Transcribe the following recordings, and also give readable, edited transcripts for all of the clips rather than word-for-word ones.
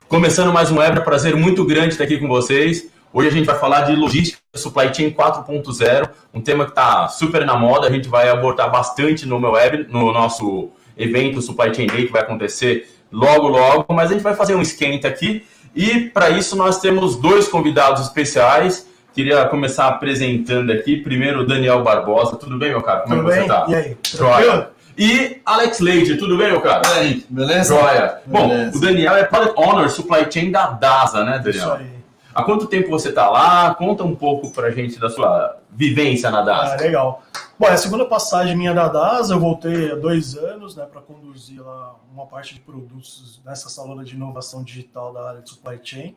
Começando mais um webinar, prazer muito grande estar aqui com vocês. Hoje a gente vai falar de logística, supply chain 4.0, um tema que está super na moda. A gente vai abordar bastante no nosso evento Supply Chain Day, que vai acontecer logo, mas a gente vai fazer um esquenta aqui. E para isso nós temos dois convidados especiais. Queria começar apresentando aqui, primeiro o Daniel Barbosa. Tudo bem, meu cara? Como é que você está? E aí? Joia. E Alex Leite, tudo bem, meu cara? E aí, beleza? Joia. Bom, Beleza. o Daniel é Product Owner Supply Chain da DASA, né, Daniel? Isso aí. Há quanto tempo você está lá? Conta um pouco pra gente da sua vivência na DASA. Legal. Bom, é a segunda passagem minha da DASA. Eu voltei há 2 anos, né, para conduzir lá uma parte de produtos nessa sala de inovação digital da área de supply chain.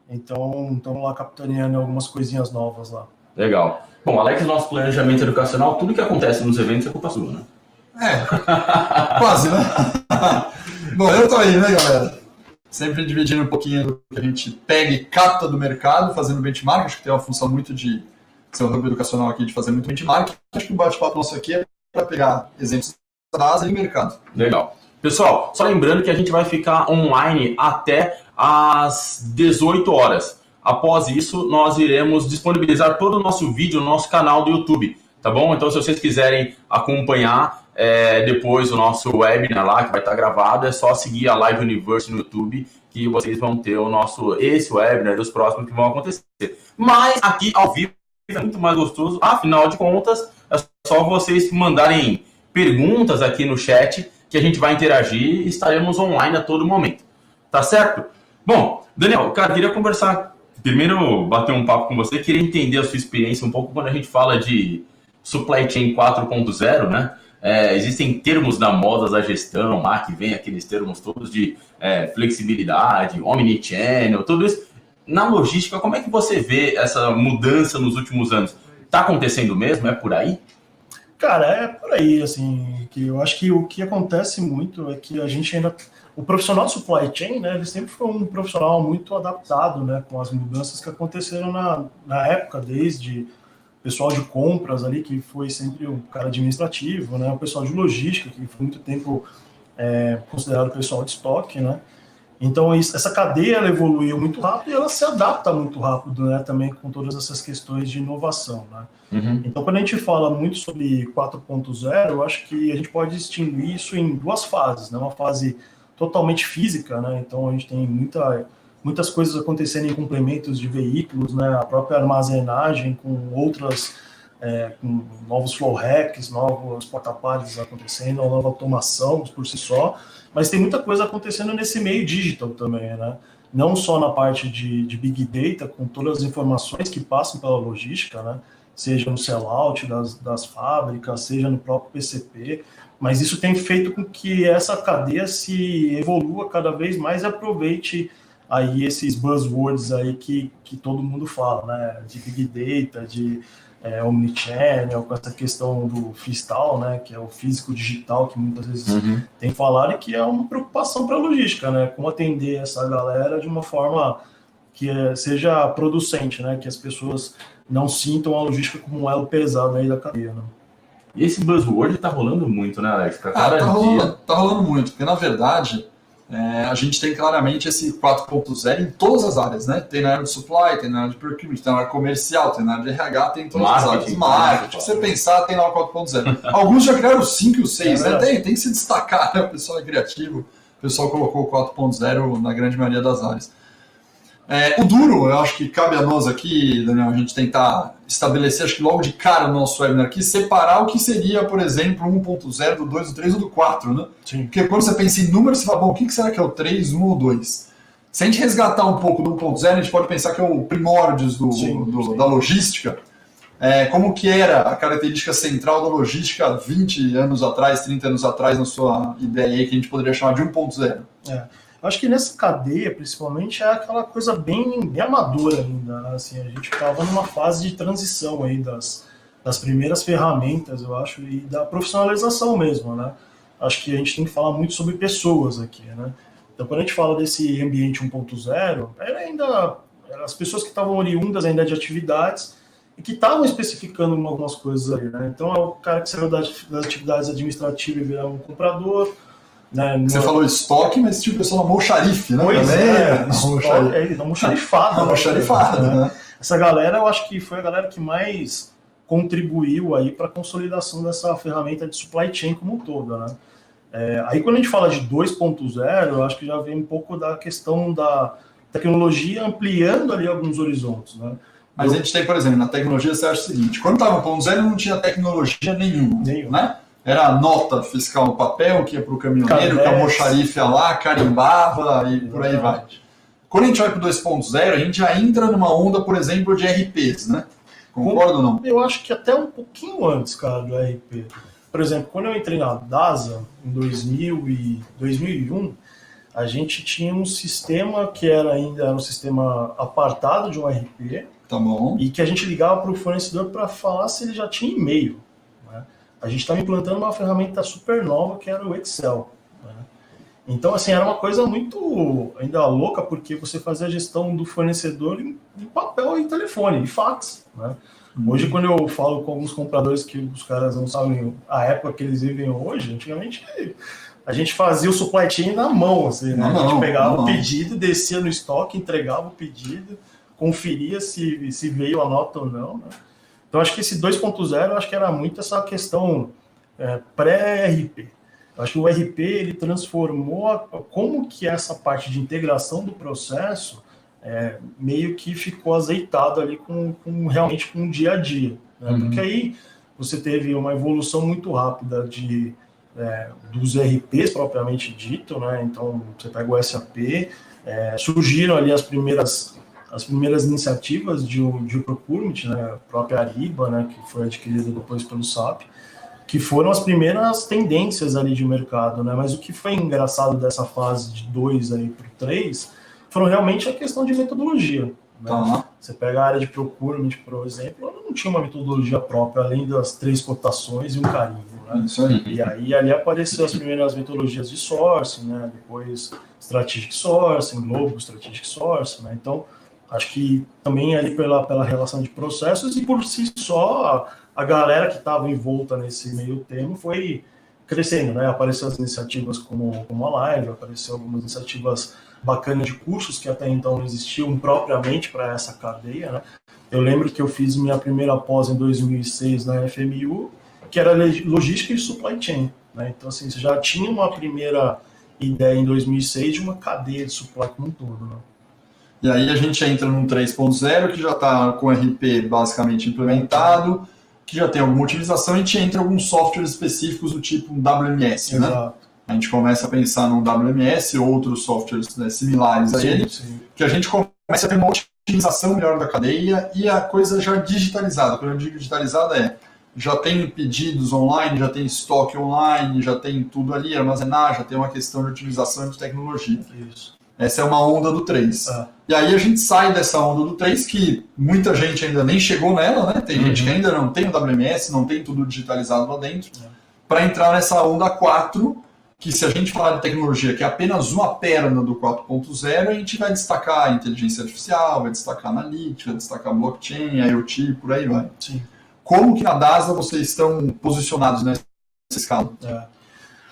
Então, estamos lá capitaneando algumas coisinhas novas lá. Legal. Bom, Alex, nosso planejamento educacional, tudo que acontece nos eventos é culpa sua, né? Quase, né? Bom, eu tô aí, né, galera? Sempre dividindo um pouquinho do que a gente pega e capta do mercado, fazendo benchmark. Acho que tem uma função muito de ser um hub educacional aqui, de fazer muito benchmark. Acho que o bate-papo nosso aqui é para pegar exemplos da DASA e do mercado. Legal. Pessoal, só lembrando que a gente vai ficar online até às 18 horas. Após isso, nós iremos disponibilizar todo o nosso vídeo no nosso canal do YouTube, tá bom? Então, se vocês quiserem acompanhar depois o nosso webinar lá, que vai estar gravado, é só seguir a Live Universe no YouTube, que vocês vão ter esse webinar e os próximos que vão acontecer. Mas aqui, ao vivo, é muito mais gostoso. Afinal de contas, é só vocês mandarem perguntas aqui no chat, que a gente vai interagir e estaremos online a todo momento. Tá certo? Bom, Daniel, cara, queria conversar, primeiro bater um papo com você, queria entender a sua experiência um pouco quando a gente fala de Supply Chain 4.0, né? Existem termos da moda da gestão lá, que vem aqueles termos todos de flexibilidade, omnichannel, tudo isso. Na logística, como é que você vê essa mudança nos últimos anos? Está acontecendo mesmo? É por aí? Cara, é por aí, assim, que eu acho que o que acontece muito é que a gente ainda... O profissional de supply chain, né, ele sempre foi um profissional muito adaptado, né, com as mudanças que aconteceram na época, desde pessoal de compras ali, que foi sempre o cara administrativo, né? O pessoal de logística, que foi muito tempo considerado pessoal de estoque, né? Então, essa cadeia ela evoluiu muito rápido e ela se adapta muito rápido, né? Também com todas essas questões de inovação, né? Então, quando a gente fala muito sobre 4.0, eu acho que a gente pode distinguir isso em 2 fases, né? Uma fase totalmente física, né? Então, a gente tem muitas coisas acontecendo em complementos de veículos, né? A própria armazenagem com outras, com novos flow racks, novos porta-pares acontecendo, a nova automação por si só, mas tem muita coisa acontecendo nesse meio digital também, né? Não só na parte de Big Data, com todas as informações que passam pela logística, né? Seja no sellout das fábricas, seja no próprio PCP, mas isso tem feito com que essa cadeia se evolua cada vez mais e aproveite aí esses buzzwords aí que todo mundo fala, né, de Big Data, de Omnichannel, com essa questão do freestyle, né, que é o físico digital, que muitas vezes tem falado e que é uma preocupação para a logística, né, como atender essa galera de uma forma que seja producente, né, que as pessoas não sintam a logística como um elo pesado aí da cadeia, né. E esse buzzword tá rolando muito, né, Alex? Tá rolando muito, porque na verdade a gente tem claramente esse 4.0 em todas as áreas, né? Tem na área de supply, tem na área de procurement, tem na área comercial, tem na área de RH, tem em todas as áreas. Marketing, se você pensar, tem lá o 4.0. Alguns já criaram o 5 e o 6, né? Tem que se destacar, né? O pessoal é criativo, o pessoal colocou o 4.0 na grande maioria das áreas. O duro, eu acho que cabe a nós aqui, Daniel, a gente tentar estabelecer, acho que logo de cara no nosso webinar aqui, separar o que seria, por exemplo, 1.0, do 2, do 3 ou do 4, né? Sim. Porque quando você pensa em números, você fala, bom, o que será que é o 3, 1 ou 2? Se a gente resgatar um pouco do 1.0, a gente pode pensar que é o primórdios da logística, como que era a característica central da logística 20 anos atrás, 30 anos atrás, na sua ideia aí, que a gente poderia chamar de 1.0. Eu acho que nessa cadeia, principalmente, é aquela coisa bem amadora ainda, né? Assim, a gente estava numa fase de transição aí das primeiras ferramentas, eu acho, e da profissionalização mesmo, né? Acho que a gente tem que falar muito sobre pessoas aqui, né? Então, quando a gente fala desse ambiente 1.0, as pessoas que estavam oriundas ainda de atividades e que estavam especificando algumas coisas aí, né? Então, é o cara que saiu das atividades administrativas e virar um comprador, Né? Você falou estoque, mas tinha o pessoal na almoxarife, né? Pois almoxarifada. Almoxarifada, né? Essa galera, eu acho que foi a galera que mais contribuiu aí para a consolidação dessa ferramenta de supply chain como um todo, né? Aí quando a gente fala de 2.0, eu acho que já vem um pouco da questão da tecnologia ampliando ali alguns horizontes, né? Mas a gente tem, por exemplo, na tecnologia você acha o seguinte, quando estava no 1.0 não tinha tecnologia nenhuma, né? Era a nota fiscal no papel que ia para o caminhoneiro, que a almoxarife ia lá, carimbava e por aí vai. Quando a gente vai para o 2.0, a gente já entra numa onda, por exemplo, de RPs, né? Concorda ou não? Eu acho que até um pouquinho antes, cara, do RP. Por exemplo, quando eu entrei na DASA, em 2001, a gente tinha um sistema que era um sistema apartado de um RP, tá bom. E que a gente ligava para o fornecedor para falar se ele já tinha e-mail. Né? A gente estava implantando uma ferramenta super nova que era o Excel. Né? Então, assim, era uma coisa muito ainda louca, porque você fazia a gestão do fornecedor em papel e telefone, e fax. Né? Hoje, quando eu falo com alguns compradores que os caras não sabem a época que eles vivem hoje, antigamente a gente fazia o supply chain na mão. Assim, né? A gente pegava o pedido, descia no estoque, entregava o pedido, conferia se veio a nota ou não. Né? Então, acho que esse 2.0, eu acho que era muito essa questão pré-RP. Eu acho que o RP ele transformou como que essa parte de integração do processo meio que ficou azeitado ali realmente com o dia a dia. Né? Uhum. Porque aí você teve uma evolução muito rápida dos RPs propriamente dito, né? Então você pega o SAP, surgiram ali as primeiras iniciativas de procurement, né? A própria Ariba, né? Que foi adquirida depois pelo SAP, que foram as primeiras tendências ali de mercado, né? Mas o que foi engraçado dessa fase de 2 aí para 3 foram realmente a questão de metodologia. Né? Uhum. Você pega a área de procurement, por exemplo, ela não tinha uma metodologia própria, além das 3 cotações e um carimbo. Né? Isso aí. E aí ali apareceram as primeiras metodologias de sourcing, né? Depois Strategic Sourcing, Global Strategic Sourcing. Né? Então, acho que também ali pela relação de processos e por si só a galera que estava envolta nesse meio termo foi crescendo, né? Apareceram as iniciativas como a Live, apareceram algumas iniciativas bacanas de cursos que até então não existiam propriamente para essa cadeia, né? Eu lembro que eu fiz minha primeira pós em 2006 na FMU, que era logística e supply chain, né? Então, assim, você já tinha uma primeira ideia em 2006 de uma cadeia de supply como um todo, né? E aí a gente entra num 3.0 que já está com o RP basicamente implementado, que já tem alguma utilização, e a gente entra em alguns softwares específicos do tipo um WMS, Exato. Né? A gente começa a pensar num WMS, outros softwares similares a ele, que a gente começa a ter uma otimização melhor da cadeia e a coisa já digitalizada. Quando eu digo digitalizada já tem pedidos online, já tem estoque online, já tem tudo ali, armazenar, já tem uma questão de utilização de tecnologia. Isso. Essa é uma onda do 3. E aí a gente sai dessa onda do 3, que muita gente ainda nem chegou nela, né? Tem gente que ainda não tem o WMS, não tem tudo digitalizado lá dentro, para entrar nessa onda 4, que se a gente falar de tecnologia, que é apenas uma perna do 4.0, a gente vai destacar a inteligência artificial, vai destacar analítica, vai destacar blockchain, IoT, por aí vai. Sim. Como que na DASA vocês estão posicionados nessa escala?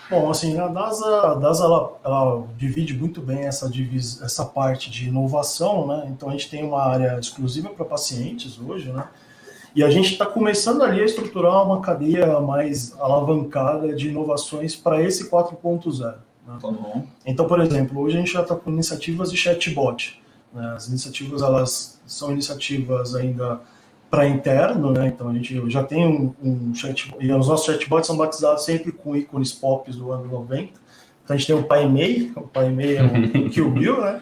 Bom, assim, a DASA ela divide muito bem essa parte de inovação, né? Então a gente tem uma área exclusiva para pacientes hoje, né? E a gente está começando ali a estruturar uma cadeia mais alavancada de inovações para esse 4.0. Né? Tá bom. Então, por exemplo, hoje a gente já está com iniciativas de chatbot. Né? As iniciativas, elas são iniciativas ainda para interno, né? Então a gente já tem um chatbot, e os nossos chatbots são batizados sempre com ícones pop do ano 90. Então a gente tem o PyMei é o Kill Bill, né?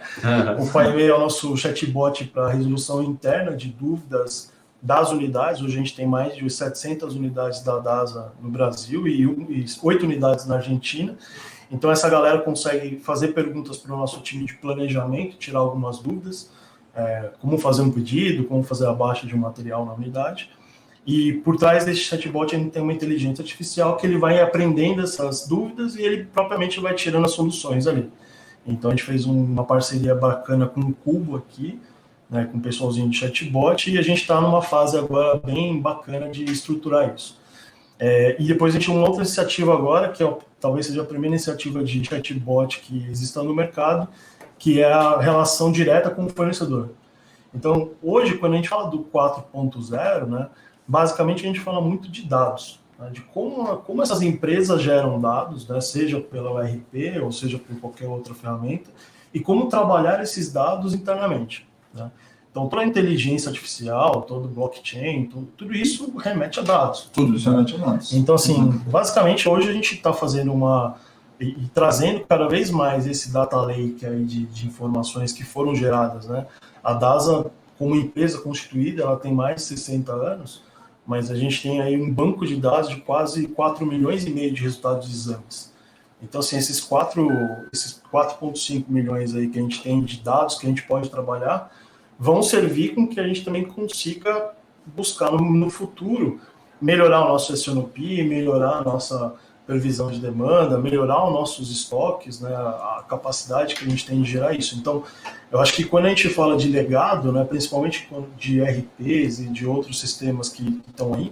O PyMei é o nosso chatbot para resolução interna de dúvidas das unidades. Hoje a gente tem mais de 700 unidades da DASA no Brasil e 8 unidades na Argentina. Então essa galera consegue fazer perguntas para o nosso time de planejamento, tirar algumas dúvidas. Como fazer um pedido, como fazer a baixa de um material na unidade. E por trás desse chatbot a gente tem uma inteligência artificial que ele vai aprendendo essas dúvidas e ele propriamente vai tirando as soluções ali. Então a gente fez uma parceria bacana com o Cubo aqui, né, com o pessoalzinho de chatbot, e a gente está numa fase agora bem bacana de estruturar isso. E depois a gente tem uma outra iniciativa agora, que talvez seja a primeira iniciativa de chatbot que exista no mercado, que é a relação direta com o fornecedor. Então, hoje, quando a gente fala do 4.0, né, basicamente a gente fala muito de dados, né, de como essas empresas geram dados, né, seja pela ERP ou seja por qualquer outra ferramenta, e como trabalhar esses dados internamente, né? Então, toda a inteligência artificial, todo o blockchain, tudo isso remete a dados. Tudo isso remete a dados. Então, assim, basicamente, hoje a gente está fazendo e trazendo cada vez mais esse data lake aí de informações que foram geradas, né? A DASA, como empresa constituída, ela tem mais de 60 anos, mas a gente tem aí um banco de dados de quase 4,5 milhões de resultados de exames. Então, assim, esses 4,5 milhões aí que a gente tem de dados que a gente pode trabalhar vão servir com que a gente também consiga buscar no futuro melhorar o nosso S&OP, melhorar a nossa previsão de demanda, melhorar os nossos estoques, né, a capacidade que a gente tem de gerar isso. Então, eu acho que quando a gente fala de legado, né, principalmente de RPs e de outros sistemas que estão aí,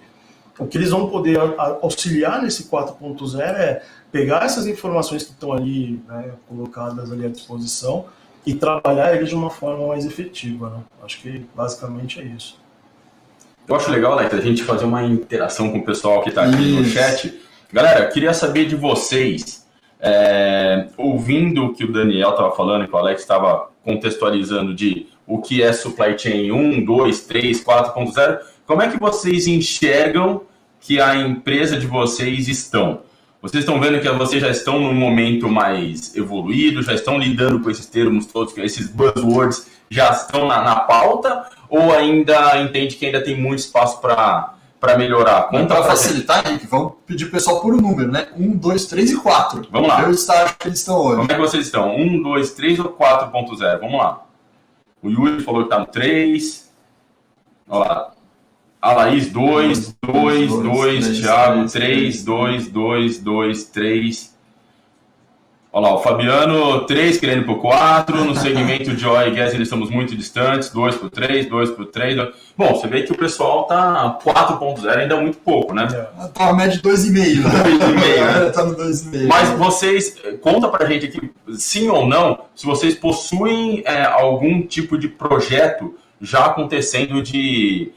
o que eles vão poder auxiliar nesse 4.0 é pegar essas informações que estão ali, né, colocadas ali à disposição e trabalhar eles de uma forma mais efetiva, né? Acho que basicamente é isso. Eu acho legal, Alex, a gente fazer uma interação com o pessoal que está aqui no chat. Galera, queria saber de vocês, ouvindo o que o Daniel estava falando e que o Alex estava contextualizando de o que é supply chain 1, 2, 3, 4.0, como é que vocês enxergam que a empresa de vocês estão? Vocês estão vendo que vocês já estão num momento mais evoluído, já estão lidando com esses termos todos, esses buzzwords já estão na pauta, ou ainda entende que ainda tem muito espaço para melhorar? Para facilitar, Henrique, vamos pedir o pessoal por um número, né? 1, 2, 3 e 4. Vamos lá. Eu estágio que eles estão hoje. Como é que vocês estão? 1, 2, 3 ou 4.0? Vamos lá. O Yuri falou que está no 3. Olha lá. A Laís, 2, 2, 2, Thiago, 3, 2, 2, 2, 3. Olha lá, o Fabiano, 3 querendo para o 4. No segmento de oil e gas, eles estamos muito distantes. 2 para o 3, 2 para o 3. Bom, você vê que o pessoal tá 4.0 ainda é muito pouco, né? Tá a média de 2,5. 2,5, né? Tá no 2,5. Mas vocês, conta pra gente aqui, sim ou não, se vocês possuem algum tipo de projeto já acontecendo de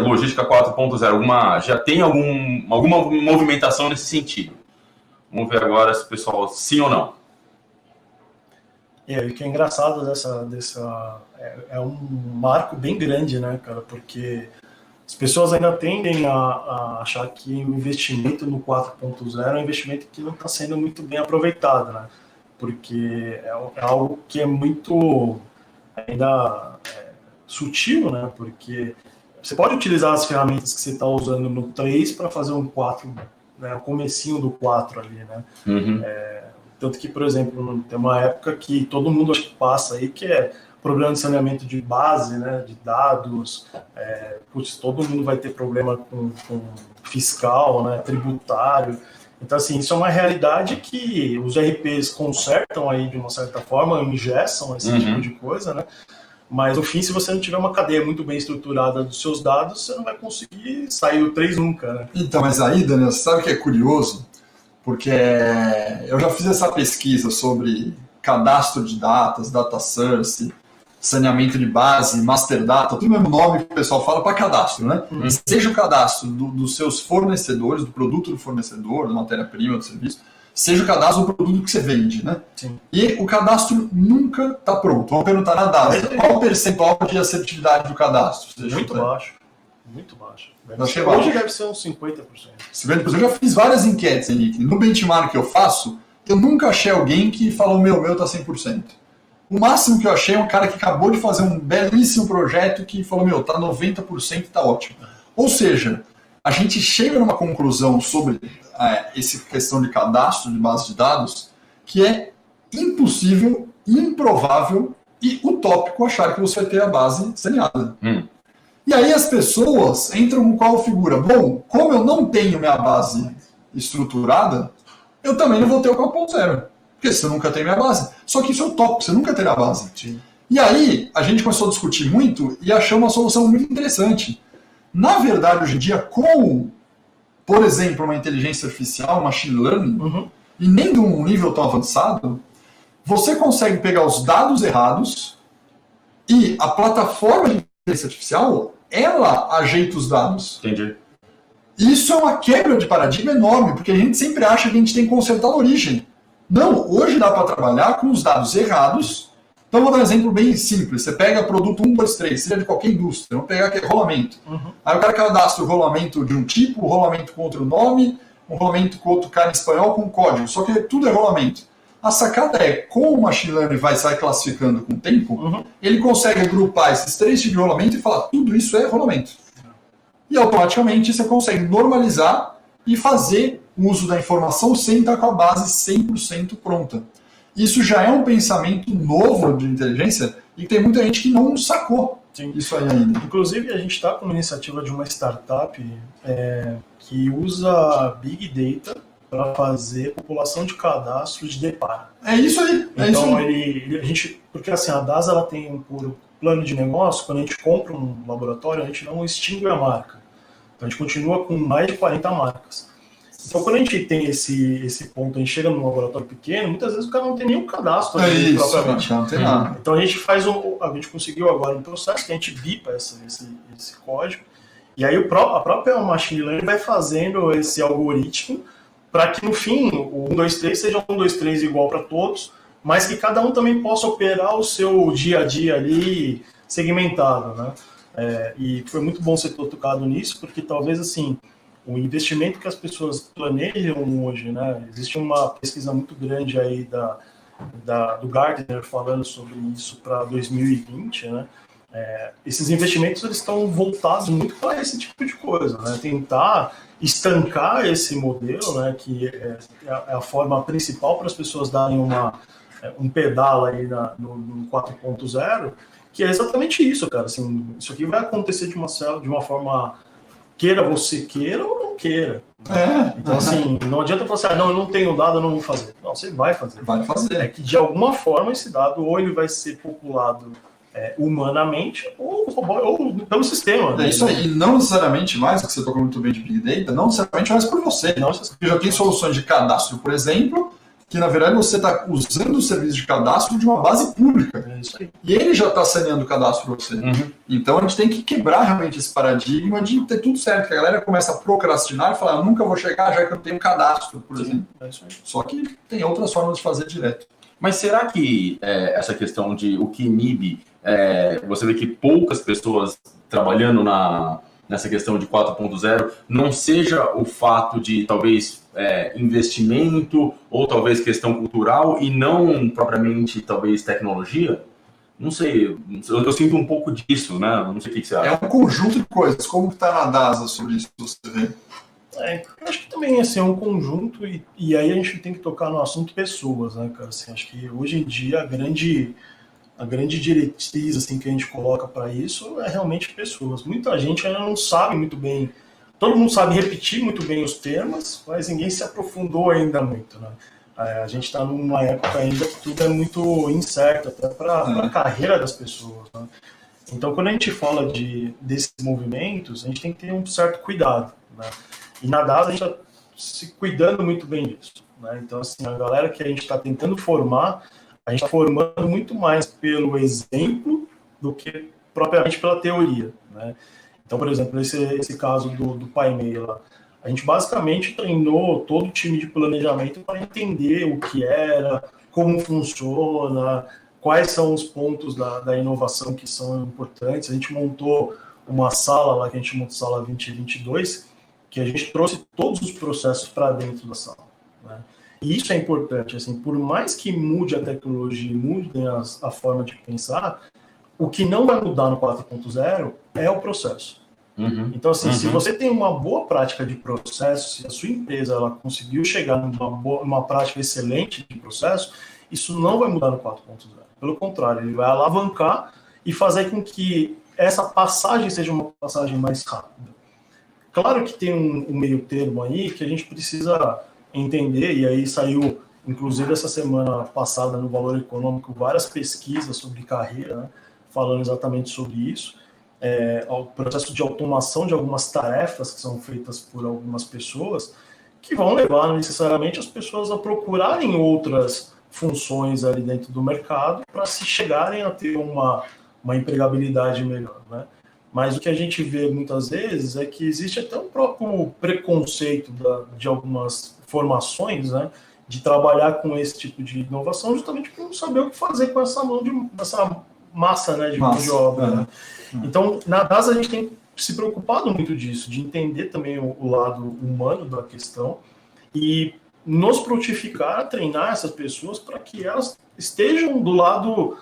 logística 4.0, já tem alguma movimentação nesse sentido? Vamos ver agora se o pessoal, sim ou não. O que é engraçado é um marco bem grande, né, cara, porque as pessoas ainda tendem a achar que o investimento no 4.0 é um investimento que não está sendo muito bem aproveitado, né, porque é algo que é muito ainda sutil, né, porque você pode utilizar as ferramentas que você está usando no 3 para fazer um 4, né, o comecinho do 4 ali, né. Uhum. Tanto que, por exemplo, tem uma época que todo mundo acho que passa aí, que é problema de saneamento de base, né, de dados, todo mundo vai ter problema com fiscal, né, tributário. Então, assim, isso é uma realidade que os RPs consertam aí de uma certa forma, engessam esse tipo de coisa, né? Mas, no fim, se você não tiver uma cadeia muito bem estruturada dos seus dados, você não vai conseguir sair o 3 nunca, né? Então, mas aí, Daniel, você sabe o que é curioso? Porque eu já fiz essa pesquisa sobre cadastro de datas, data source, saneamento de base, master data, tudo o mesmo nome que o pessoal fala para cadastro, né? Seja o cadastro dos seus fornecedores, do produto do fornecedor, da matéria-prima, do serviço, seja o cadastro do produto que você vende, né? Sim. E o cadastro nunca está pronto. Vamos perguntar na DASA, qual o percentual de assertividade do cadastro? Muito baixo. Muito baixo. Hoje deve ser uns 50%. 50%. Eu já fiz várias enquetes, Henrique. No benchmark que eu faço, eu nunca achei alguém que falou, meu tá 100%. O máximo que eu achei é um cara que acabou de fazer um belíssimo projeto que falou, tá 90% e tá ótimo. Ou seja, a gente chega numa conclusão sobre essa questão de cadastro de base de dados que é impossível, improvável e utópico achar que você vai ter a base saneada. E aí as pessoas entram com qual figura? Bom, como eu não tenho minha base estruturada, eu também não vou ter o 4.0. Porque você nunca tem minha base. Só que isso é utópico, você nunca terá a base. Sim. E aí a gente começou a discutir muito e achou uma solução muito interessante. Na verdade, hoje em dia, com por exemplo, uma inteligência artificial, machine learning, e nem de um nível tão avançado, você consegue pegar os dados errados e a plataforma de inteligência artificial, ela ajeita os dados. Entendi. Isso é uma quebra de paradigma enorme, porque a gente sempre acha que a gente tem que consertar a origem. Não, hoje dá para trabalhar com os dados errados. Então, vou dar um exemplo bem simples. Você pega produto 1, 2, 3, seja de qualquer indústria. Vamos pegar aqui rolamento. Aí o cara cadastra o rolamento de um tipo, o rolamento com outro nome, um rolamento com outro cara em espanhol com código. Só que tudo é rolamento. A sacada é, como o machine learning sai classificando com o tempo, ele consegue agrupar esses 3 tipos de rolamento e falar tudo isso é rolamento. E automaticamente você consegue normalizar e fazer o uso da informação sem estar com a base 100% pronta. Isso já é um pensamento novo de inteligência e tem muita gente que não sacou isso aí ainda. Inclusive, a gente está com uma iniciativa de uma startup que usa Big Data para fazer população de cadastro de deparo. É isso aí. Então, porque assim, a DAS ela tem por plano de negócio, quando a gente compra um laboratório, a gente não extingue a marca. Então, a gente continua com mais de 40 marcas. Então, quando a gente tem esse ponto, a gente chega num laboratório pequeno, muitas vezes o cara não tem nenhum cadastro propriamente. Não tem nada. Então, a gente conseguiu agora um processo que a gente bipa esse código, e aí a própria machine learning vai fazendo esse algoritmo para que, no fim, o 1, 2, 3 seja 1, 2, 3 igual para todos, mas que cada um também possa operar o seu dia a dia ali segmentado, né? E foi muito bom você ter tocado nisso, porque talvez, assim, o investimento que as pessoas planejam hoje, né? Existe uma pesquisa muito grande aí do Gartner falando sobre isso para 2020, né? Esses investimentos eles estão voltados muito para esse tipo de coisa, né? Tentar estancar esse modelo, né? Que é a forma principal para as pessoas darem um pedal aí no 4.0, que é exatamente isso, cara. Assim, isso aqui vai acontecer de uma forma, queira você queira ou não queira. Então, assim, não adianta falar assim, não, eu não tenho dado, eu não vou fazer. Não, você vai fazer. Vai fazer. É que, de alguma forma, esse dado ou ele vai ser populado humanamente ou pelo sistema. É isso aí. E não necessariamente mais, que você tocou muito bem de Big Data, não necessariamente mais por você. Porque já tem soluções de cadastro, por exemplo, que na verdade você está usando o serviço de cadastro de uma base pública. É isso aí. E ele já está saneando o cadastro para você. Então a gente tem que quebrar realmente esse paradigma de ter tudo certo, que a galera começa a procrastinar e falar, eu nunca vou chegar já que eu tenho cadastro, por exemplo. É isso aí. Só que tem outras formas de fazer direto. Mas será que essa questão de o que inibe, você vê que poucas pessoas trabalhando nessa questão de 4.0 não seja o fato de talvez investimento ou talvez questão cultural e não propriamente talvez tecnologia? Não sei, eu sinto um pouco disso, né? Não sei o que você acha. É um conjunto de coisas. Como que está na DASA sobre isso, você vê? Eu acho que também assim, é um conjunto, e aí a gente tem que tocar no assunto pessoas, né, cara? Assim, acho que hoje em dia a grande diretriz assim, que a gente coloca para isso é realmente pessoas. Muita gente ainda não sabe muito bem, todo mundo sabe repetir muito bem os termos, mas ninguém se aprofundou ainda muito, né? A gente está numa época ainda que tudo é muito incerto, até para a carreira das pessoas, né? Então, quando a gente fala desses movimentos, a gente tem que ter um certo cuidado, né? E na DAS a gente está se cuidando muito bem disso, né? Então, assim, a galera que a gente está tentando formar, a gente está formando muito mais pelo exemplo do que propriamente pela teoria, né? Então, por exemplo, esse caso do PyMail lá, a gente basicamente treinou todo o time de planejamento para entender o que era, como funciona, quais são os pontos da inovação que são importantes. A gente montou uma sala lá, que a gente montou sala 2022, que a gente trouxe todos os processos para dentro da sala, né? E isso é importante, assim, por mais que mude a tecnologia, mude a forma de pensar, o que não vai mudar no 4.0 é o processo. Então, assim, se você tem uma boa prática de processo, se a sua empresa ela conseguiu chegar numa prática excelente de processo, isso não vai mudar no 4.0. Pelo contrário, ele vai alavancar e fazer com que essa passagem seja uma passagem mais rápida. Claro que tem um meio termo aí que a gente precisa entender, e aí saiu, inclusive essa semana passada no Valor Econômico, várias pesquisas sobre carreira, né, falando exatamente sobre isso, ao processo de automação de algumas tarefas que são feitas por algumas pessoas, que vão levar necessariamente as pessoas a procurarem outras funções ali dentro do mercado para se chegarem a ter uma empregabilidade melhor, né? Mas o que a gente vê muitas vezes é que existe até um próprio preconceito de algumas formações, né, de trabalhar com esse tipo de inovação justamente por não saber o que fazer com essa massa, né, de mão de obra. Né? Então, na DAS a gente tem se preocupado muito disso, de entender também o lado humano da questão e nos prontificar a treinar essas pessoas para que elas estejam do lado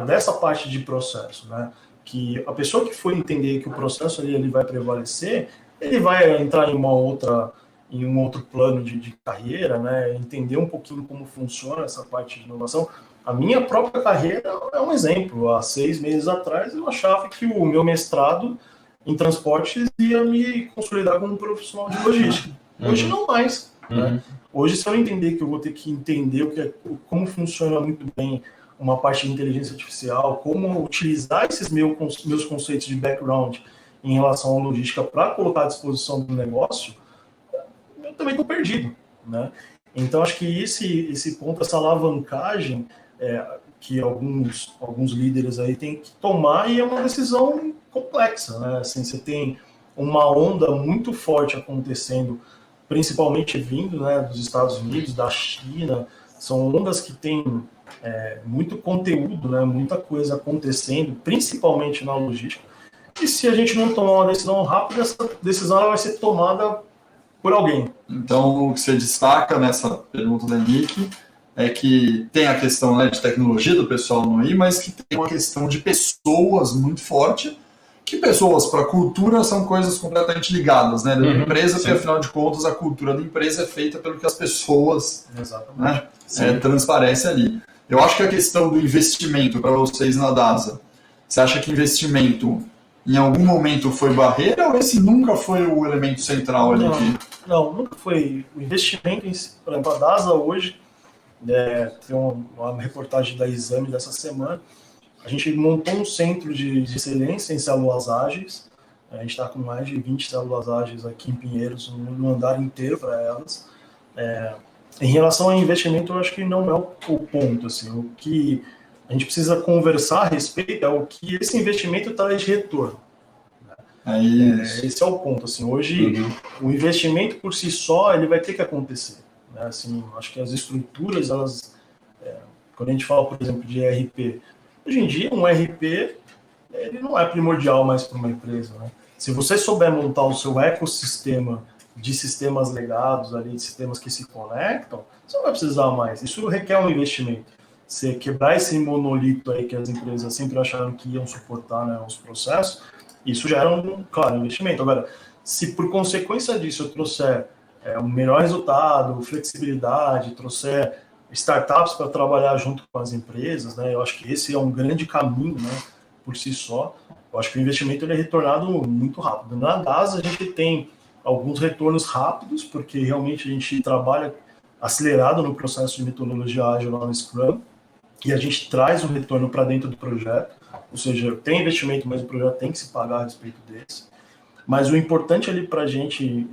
dessa parte de processo, né? Que a pessoa que for entender que o processo ali ele vai prevalecer, ele vai entrar em um outro plano de carreira, né? Entender um pouquinho como funciona essa parte de inovação. A minha própria carreira é um exemplo. Há 6 meses atrás eu achava que o meu mestrado em transportes ia me consolidar como um profissional de logística. Hoje não mais. Né? Hoje, se eu entender que eu vou ter que entender como funciona muito bem uma parte de inteligência artificial, como utilizar esses meus conceitos de background em relação à logística para colocar à disposição do negócio, eu também estou perdido. Né? Então, acho que esse ponto, essa alavancagem que alguns líderes aí têm que tomar, e é uma decisão complexa. Né? Assim, você tem uma onda muito forte acontecendo, principalmente vindo, né, dos Estados Unidos, da China, são ondas que têm muito conteúdo, né, muita coisa acontecendo, principalmente na logística, e se a gente não tomar uma decisão rápida, essa decisão ela vai ser tomada por alguém. Então, o que você destaca nessa pergunta da Henrique é que tem a questão, né, de tecnologia do pessoal no I, mas que tem uma questão de pessoas muito forte, que pessoas para cultura são coisas completamente ligadas, né, da empresa, porque afinal de contas a cultura da empresa é feita pelo que as pessoas, né, transparecem ali. Eu acho que a questão do investimento para vocês na DASA, você acha que investimento em algum momento foi barreira ou esse nunca foi o elemento central ali? Não, nunca foi. O investimento, por exemplo, a DASA hoje, tem uma reportagem da Exame dessa semana, a gente montou um centro de excelência em células ágeis, a gente está com mais de 20 células ágeis aqui em Pinheiros, no andar inteiro para elas. Em relação ao investimento, eu acho que não é o ponto. Assim, o que a gente precisa conversar a respeito é o que esse investimento traz de retorno. Esse é o ponto. Assim, hoje, o investimento por si só ele vai ter que acontecer. Né? Assim, acho que as estruturas, quando a gente fala, por exemplo, de ERP, hoje em dia, um ERP ele não é primordial mais para uma empresa. Né? Se você souber montar o seu ecossistema de sistemas legados, ali, de sistemas que se conectam, você não vai precisar mais. Isso requer um investimento. Você quebrar esse monolito aí que as empresas sempre acharam que iam suportar, né, os processos, isso gera claro, investimento. Agora, se por consequência disso eu trouxer um melhor resultado, flexibilidade, trouxer startups para trabalhar junto com as empresas, né, eu acho que esse é um grande caminho, né, por si só. Eu acho que o investimento ele é retornado muito rápido. Na DAS a gente tem alguns retornos rápidos, porque realmente a gente trabalha acelerado no processo de metodologia ágil lá no Scrum, e a gente traz o retorno para dentro do projeto, ou seja, tem investimento, mas o projeto tem que se pagar a respeito desse. Mas o importante ali para a gente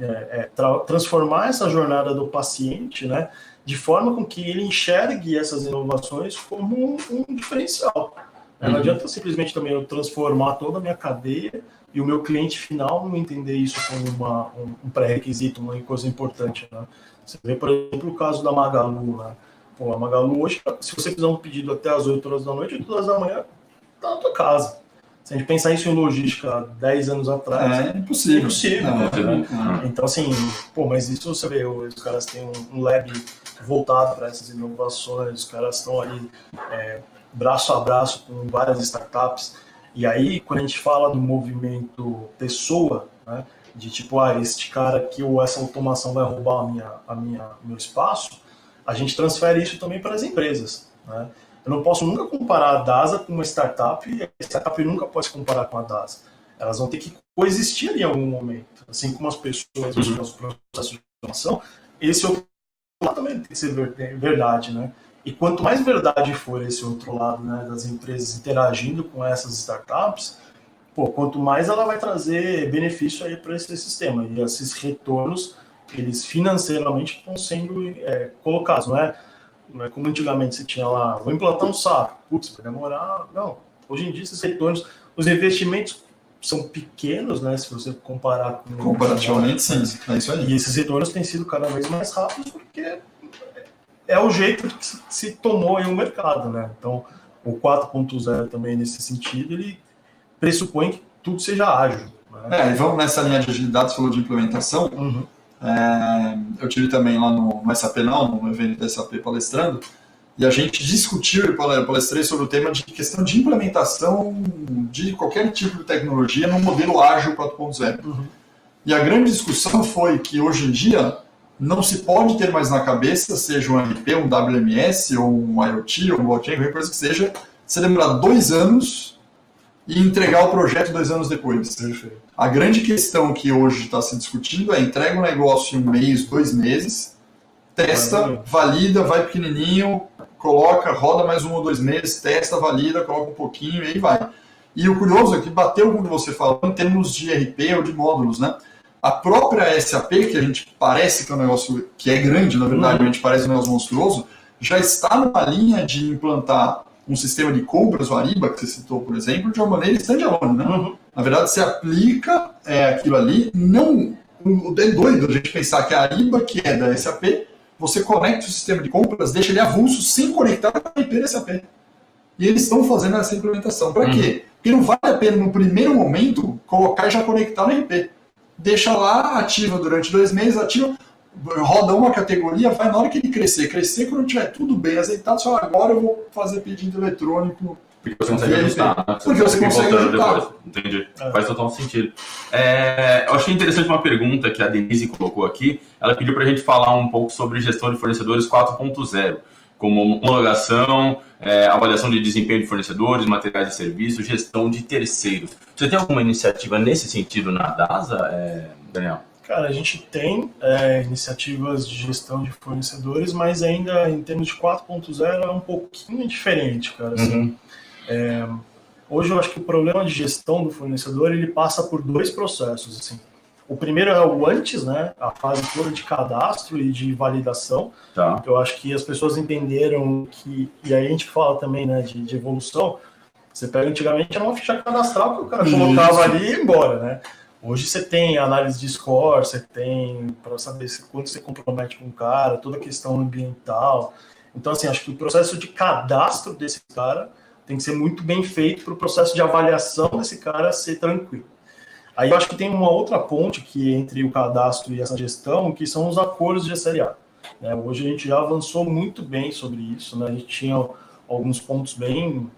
transformar essa jornada do paciente, né, de forma com que ele enxergue essas inovações como um diferencial. Não adianta simplesmente também eu transformar toda a minha cadeia e o meu cliente final não entender isso como um pré-requisito, uma coisa importante. Né? Você vê, por exemplo, o caso da Magalu. Né? Pô, a Magalu hoje, se você fizer um pedido até as 8 horas da noite, 8 horas da manhã, tá na tua casa. Se a gente pensar isso em logística 10 anos atrás, é impossível. Então, assim, mas isso você vê, os caras têm um lab voltado para essas inovações, os caras estão ali braço a braço com várias startups. E aí, quando a gente fala do movimento pessoa, né, de tipo, este cara aqui ou essa automação vai roubar meu espaço, a gente transfere isso também para as empresas. Né? Eu não posso nunca comparar a DASA com uma startup, e a startup nunca pode se comparar com a DASA. Elas vão ter que coexistir ali em algum momento. Assim como as pessoas, os processos de automação, esse outro lado também tem que ser verdade, né? E quanto mais verdade for esse outro lado, né, das empresas interagindo com essas startups, quanto mais ela vai trazer benefício aí para esse sistema. E esses retornos, eles financeiramente estão sendo colocados, não é como antigamente você tinha lá, vou implantar um SAP, putz, vai demorar. Não, hoje em dia esses retornos, os investimentos são pequenos, né, se você comparar com... Comparativamente, sim, é isso aí. E esses retornos têm sido cada vez mais rápidos porque é o jeito que se tomou aí o mercado, né? Então, o 4.0 também, nesse sentido, ele pressupõe que tudo seja ágil. Né? E vamos nessa linha de agilidade, você falou de implementação. Uhum. Eu tive também lá no SAP no evento da SAP palestrando, e a gente discutiu e palestrei sobre o tema de questão de implementação de qualquer tipo de tecnologia no modelo ágil 4.0. Uhum. E a grande discussão foi que hoje em dia não se pode ter mais na cabeça, seja um RP, um WMS, ou um IoT, ou um blockchain, qualquer coisa que seja, você demorar 2 anos e entregar o projeto 2 anos depois. Perfeito. A grande questão que hoje está se discutindo é entrega um negócio em 1 mês, 2 meses, testa, valida, vai pequenininho, coloca, roda mais 1 ou 2 meses, testa, valida, coloca um pouquinho e aí vai. E o curioso é que bateu com o que você falou em termos de RP ou de módulos, né? A própria SAP, que a gente parece que é um negócio que é grande, na verdade, a gente parece um negócio monstruoso, já está numa linha de implantar um sistema de compras, o Ariba, que você citou, por exemplo, de uma maneira standalone, né? Uhum. Na verdade, você aplica aquilo ali, não... É doido a gente pensar que a Ariba, que é da SAP, você conecta o sistema de compras, deixa ele avulso sem conectar com a IP da SAP. E eles estão fazendo essa implementação. Para quê? Porque não vale a pena, no primeiro momento, colocar e já conectar no IP. Deixa lá, ativa durante 2 meses, ativa, roda uma categoria, vai na hora que ele crescer, quando tiver tudo bem azeitado, só agora eu vou fazer pedido eletrônico. Porque você consegue ajustar, né? Porque você consegue ajustar. Depois. Entendi. Faz total sentido. Eu achei interessante uma pergunta que a Denise colocou aqui. Ela pediu para a gente falar um pouco sobre gestão de fornecedores 4.0, como homologação, avaliação de desempenho de fornecedores, materiais de serviço, gestão de terceiros. Você tem alguma iniciativa nesse sentido na DASA, Daniel? Cara, a gente tem iniciativas de gestão de fornecedores, mas ainda em termos de 4.0 é um pouquinho diferente, cara. Assim, hoje eu acho que o problema de gestão do fornecedor ele passa por 2 processos. Assim. O primeiro é o antes, né, a fase toda de cadastro e de validação. Tá. Eu acho que as pessoas entenderam que, e aí a gente fala também, né, de evolução. Você pega antigamente era uma ficha cadastral que o cara colocava ali e ia embora, né? Hoje você tem análise de score, você tem para saber quanto você compromete com o cara, toda a questão ambiental. Então, assim, acho que o processo de cadastro desse cara tem que ser muito bem feito para o processo de avaliação desse cara ser tranquilo. Aí eu acho que tem uma outra ponte que entre o cadastro e essa gestão, que são os acordos de SLA. Né? Hoje a gente já avançou muito bem sobre isso, né? A gente tinha alguns pontos bem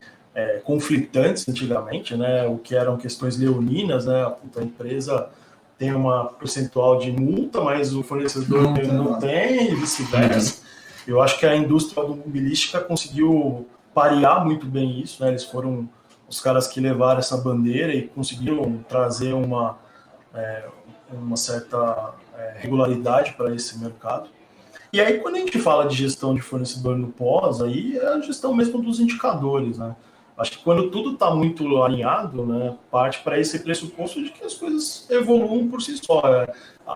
conflitantes antigamente, né? O que eram questões leoninas, né? A empresa tem uma percentual de multa, mas o fornecedor não tem, e vice-versa. Eu acho que a indústria automobilística conseguiu parear muito bem isso, né? Eles foram os caras que levaram essa bandeira e conseguiram trazer uma certa regularidade para esse mercado. E aí, quando a gente fala de gestão de fornecedor no pós, aí é a gestão mesmo dos indicadores, né? Acho que quando tudo está muito alinhado, né, parte para esse pressuposto de que as coisas evoluam por si só.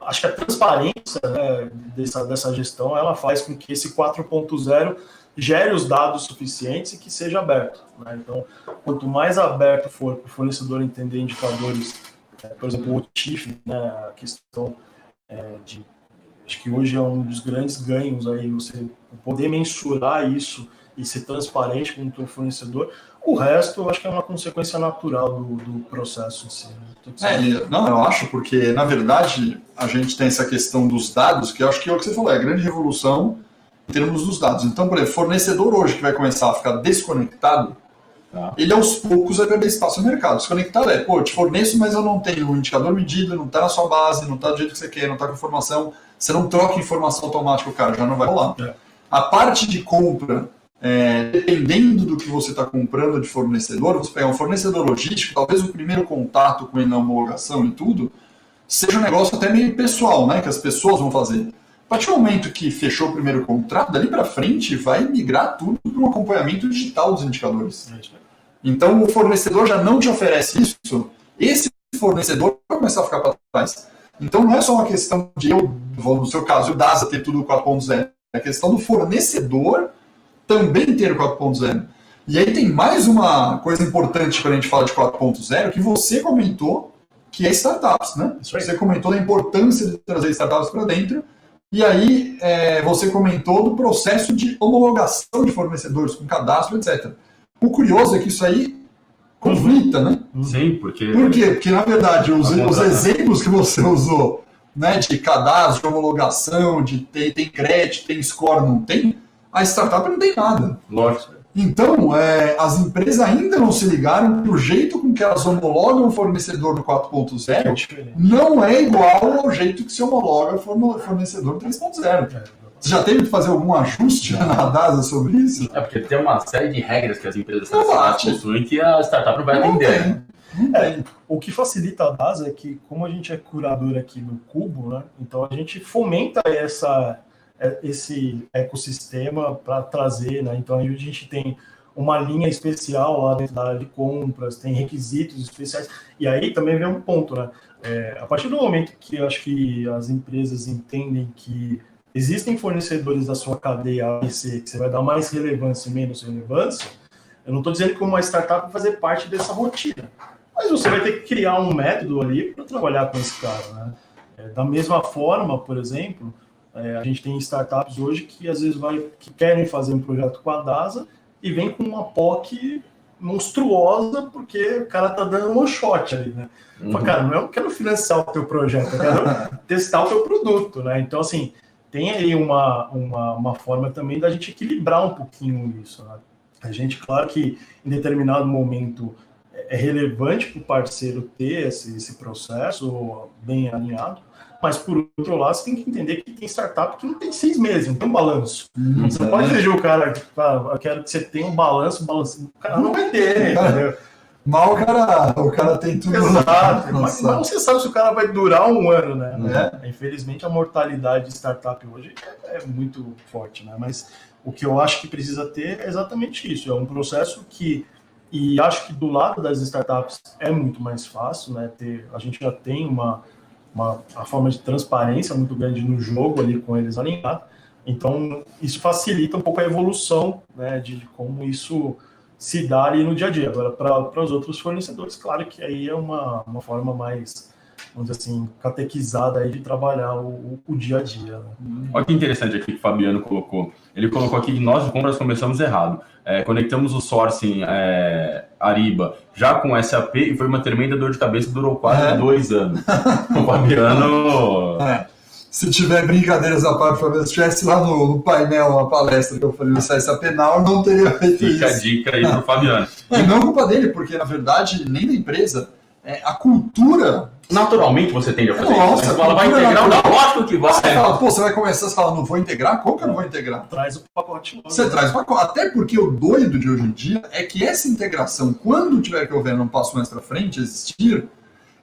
Acho que a transparência, né, dessa gestão ela faz com que esse 4.0 gere os dados suficientes e que seja aberto. Né? Então, quanto mais aberto for para o fornecedor entender indicadores, por exemplo, o OTIF, né, a questão acho que hoje é um dos grandes ganhos aí, você poder mensurar isso e ser transparente com o teu fornecedor. O resto, eu acho que é uma consequência natural do processo em si. Não, eu acho, porque, na verdade, a gente tem essa questão dos dados, que eu acho que é o que você falou, é a grande revolução em termos dos dados. Então, por exemplo, fornecedor hoje que vai começar a ficar desconectado, ele aos poucos vai perder espaço no mercado. Desconectado eu te forneço, mas eu não tenho o indicador medido, não está na sua base, não está do jeito que você quer, não está com informação, você não troca informação automática, o cara já não vai rolar. A parte de compra, dependendo do que você está comprando de fornecedor, você pegar um fornecedor logístico, talvez o primeiro contato com ele na homologação e tudo, seja um negócio até meio pessoal, né, que as pessoas vão fazer. A partir do momento que fechou o primeiro contrato, dali para frente vai migrar tudo para um acompanhamento digital dos indicadores. Então o fornecedor já não te oferece isso esse fornecedor vai começar a ficar para trás. Então não é só uma questão de no seu caso, o DASA ter tudo 4.0, é a questão do fornecedor também ter o 4.0. E aí tem mais uma coisa importante quando a gente fala de 4.0, que você comentou, que é startups, né? Você comentou da importância de trazer startups para dentro, e aí você comentou do processo de homologação de fornecedores, com cadastro, etc. O curioso é que isso aí conflita, né? Sim, porque... Por quê? Porque, na verdade, os exemplos que você usou, né, de cadastro, de homologação, de tem crédito, tem score, não tem, a startup não tem nada. Lógico. Então, as empresas ainda não se ligaram que o jeito com que elas homologam o fornecedor do 4.0 não é igual ao jeito que se homologa o fornecedor do 3.0. Você já teve que fazer algum ajuste na DASA sobre isso? Porque tem uma série de regras que as empresas possuem que a startup não vai atender. O que facilita a DASA é que, como a gente é curador aqui no Cubo, né, então a gente fomenta esse ecossistema para trazer, né? Então a gente tem uma linha especial lá dentro da área de compras, tem requisitos especiais, e aí também vem um ponto, né? A partir do momento que eu acho que as empresas entendem que existem fornecedores da sua cadeia ABC que você vai dar mais relevância e menos relevância, eu não estou dizendo que uma startup vai fazer parte dessa rotina, mas você vai ter que criar um método ali para trabalhar com esse cara, né? Da mesma forma, por exemplo, a gente tem startups hoje que às vezes que querem fazer um projeto com a DASA e vem com uma POC monstruosa porque o cara tá dando um shot ali, né? Fala, cara, não quero financiar o teu projeto, eu quero testar o teu produto, né? Então, assim, tem aí uma forma também da gente equilibrar um pouquinho isso, né? A gente, claro que em determinado momento é relevante para o parceiro ter esse processo bem alinhado, mas, por outro lado, você tem que entender que tem startup que não tem 6 meses, não tem um balanço. Você não pode exigir o cara, eu quero que você tenha um balanço, o cara não vai ter, entendeu? Mal o cara tem tudo. Exato, mas você sabe se o cara vai durar um ano, né? Infelizmente, a mortalidade de startup hoje é muito forte, né? Mas o que eu acho que precisa ter é exatamente isso, é um processo e acho que do lado das startups é muito mais fácil, né? A gente já tem uma forma de transparência muito grande no jogo ali com eles alinhado. Então, isso facilita um pouco a evolução, né, de como isso se dá ali no dia a dia. Agora, para os outros fornecedores, claro que aí é uma forma mais, vamos dizer assim, catequizada aí de trabalhar o dia a dia. Né? Olha que interessante aqui que o Fabiano colocou. Ele colocou aqui que nós de compras começamos errado. Conectamos o sourcing Ariba já com SAP e foi uma tremenda dor de cabeça que durou quase 2 anos. O Fabiano... Se tiver brincadeiras à parte, se estivesse lá no painel, uma palestra que eu falei no SAP Now, eu não teria feito isso. Fica a dica aí pro Fabiano. E não é culpa dele, porque na verdade, nem da empresa, a cultura... Naturalmente você tende a fazer isso. Nossa, Você fala, vai integrar? Não, lógico que vai. Você fala, você vai começar a falar, não vou integrar? Como que eu não vou integrar? Traz o pacote. Você traz o pacote. Até porque o doido de hoje em dia é que essa integração, quando tiver que houver um passo mais para frente, existir,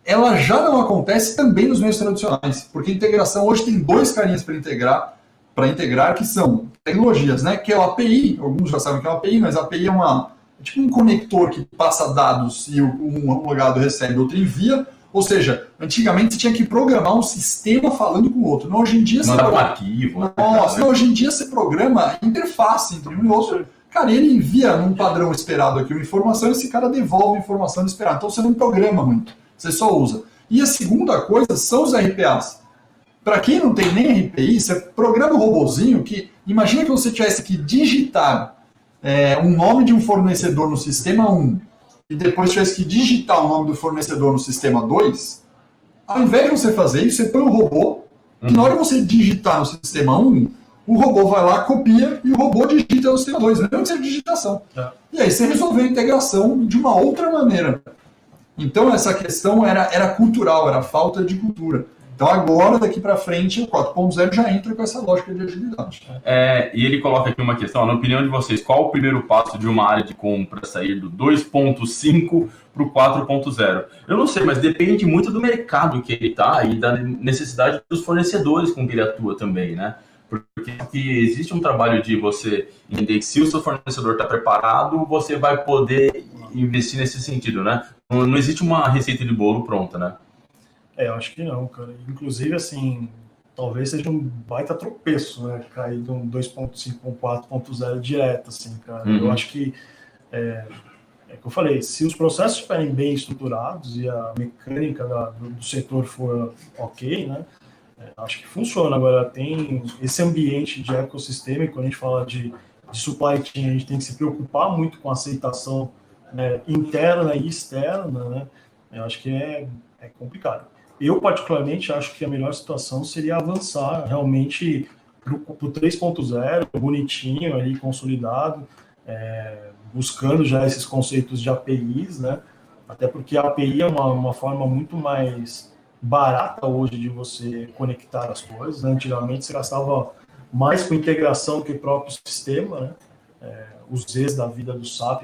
ela já não acontece também nos meios tradicionais. Porque a integração hoje tem 2 carinhas para integrar, que são tecnologias, né? Que é o API, alguns já sabem que é o API, mas a API é tipo um conector que passa dados e um homologado recebe, outro envia. Ou seja, antigamente você tinha que programar um sistema falando com o outro. Não, hoje em dia você programa um arquivo. Nossa, hoje em dia você programa interface entre um e outro. Cara, ele envia num padrão esperado aqui uma informação e esse cara devolve a informação esperada. Então você não programa muito, você só usa. E a segunda coisa são os RPAs. Para quem não tem nem RPI, você programa um robozinho que... Imagina que você tivesse que digitar um nome de um fornecedor no sistema 1 e depois tivesse que digitar o nome do fornecedor no sistema 2, ao invés de você fazer isso, você põe um robô, que na hora que você digitar no sistema 1, o robô vai lá, copia, e o robô digita no sistema 2, mesmo que seja digitação. E aí você resolveu a integração de uma outra maneira. Então essa questão era cultural, era falta de cultura. Então agora, daqui para frente, o 4.0 já entra com essa lógica de agilidade. E ele coloca aqui uma questão, na opinião de vocês, qual o primeiro passo de uma área de compra sair do 2.5 para o 4.0? Eu não sei, mas depende muito do mercado que ele está e da necessidade dos fornecedores com que ele atua também, né? Porque existe um trabalho de você entender que se o seu fornecedor está preparado, você vai poder investir nesse sentido, né? Não existe uma receita de bolo pronta, né? Eu acho que não, cara. Inclusive, assim, talvez seja um baita tropeço, né? Cair de um 2.5 para um 4.0 direto, assim, cara. Eu acho que, é que eu falei, se os processos estiverem bem estruturados e a mecânica do setor for ok, né? Acho que funciona. Agora, tem esse ambiente de ecossistema, e quando a gente fala de supply chain, a gente tem que se preocupar muito com a aceitação, né, interna e externa, né? Eu acho que é complicado. Eu, particularmente, acho que a melhor situação seria avançar realmente para o 3.0, bonitinho, ali, consolidado, buscando já esses conceitos de APIs, né? Até porque a API é uma forma muito mais barata hoje de você conectar as coisas, né? Antigamente você gastava mais com integração que o próprio sistema, né? Os Zs da vida do SAP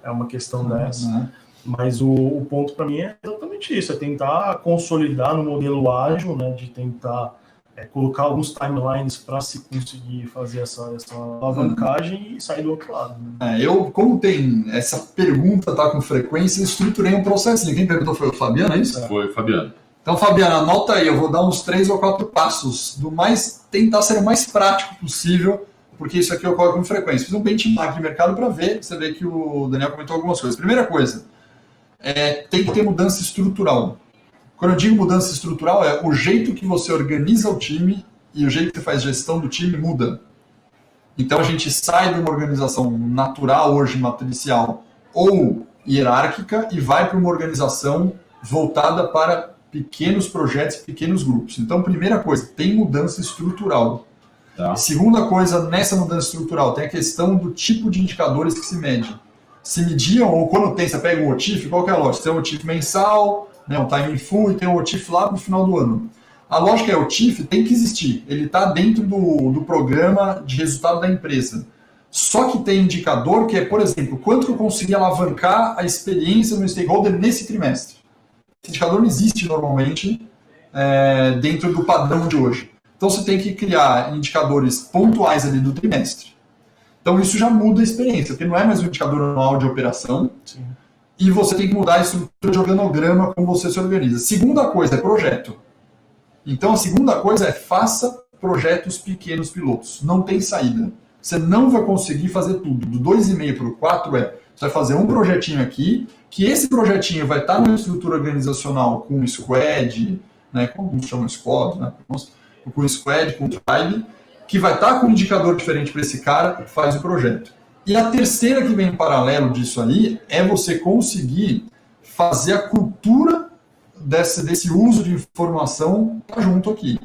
é uma questão dessa. Mas o ponto para mim é exatamente isso, é tentar consolidar no modelo ágil, né, de tentar colocar alguns timelines para se conseguir fazer essa alavancagem e sair do outro lado. Né? Como tem essa pergunta tá com frequência, estruturei um processinho. Quem perguntou foi o Fabiano, é isso? Foi o Fabiano. Então, Fabiano, anota aí, eu vou dar uns 3 ou 4 passos, tentar ser o mais prático possível, porque isso aqui ocorre com frequência. Fiz um benchmark de mercado para ver, você vê que o Daniel comentou algumas coisas. Primeira coisa, tem que ter mudança estrutural. Quando eu digo mudança estrutural, é o jeito que você organiza o time e o jeito que você faz gestão do time muda. Então a gente sai de uma organização natural hoje, matricial ou hierárquica e vai para uma organização voltada para pequenos projetos, pequenos grupos. Então, primeira coisa, tem mudança estrutural. Tá. Segunda coisa, nessa mudança estrutural, tem a questão do tipo de indicadores que se mede. Se mediam, ou quando tem, você pega um OTIF, qual que é a lógica? Tem um OTIF mensal, né, um time in full, e tem um OTIF lá no final do ano. A lógica é o OTIF tem que existir, ele está dentro do programa de resultado da empresa. Só que tem indicador que é, por exemplo, quanto que eu consegui alavancar a experiência no stakeholder nesse trimestre. Esse indicador não existe normalmente dentro do padrão de hoje. Então você tem que criar indicadores pontuais ali do trimestre. Então isso já muda a experiência, porque não é mais um indicador anual de operação. Sim. E você tem que mudar a estrutura de organograma, como você se organiza. Segunda coisa é projeto. Então a segunda coisa é faça projetos pequenos pilotos. Não tem saída. Você não vai conseguir fazer tudo. Do 2,5 para o 4 você vai fazer um projetinho aqui, que esse projetinho vai estar numa estrutura organizacional com squad, né, como chama squad, né, com squad, com tribe, que vai estar com um indicador diferente para esse cara, faz o projeto. E a terceira que vem em paralelo disso aí é você conseguir fazer a cultura desse uso de informação junto aqui,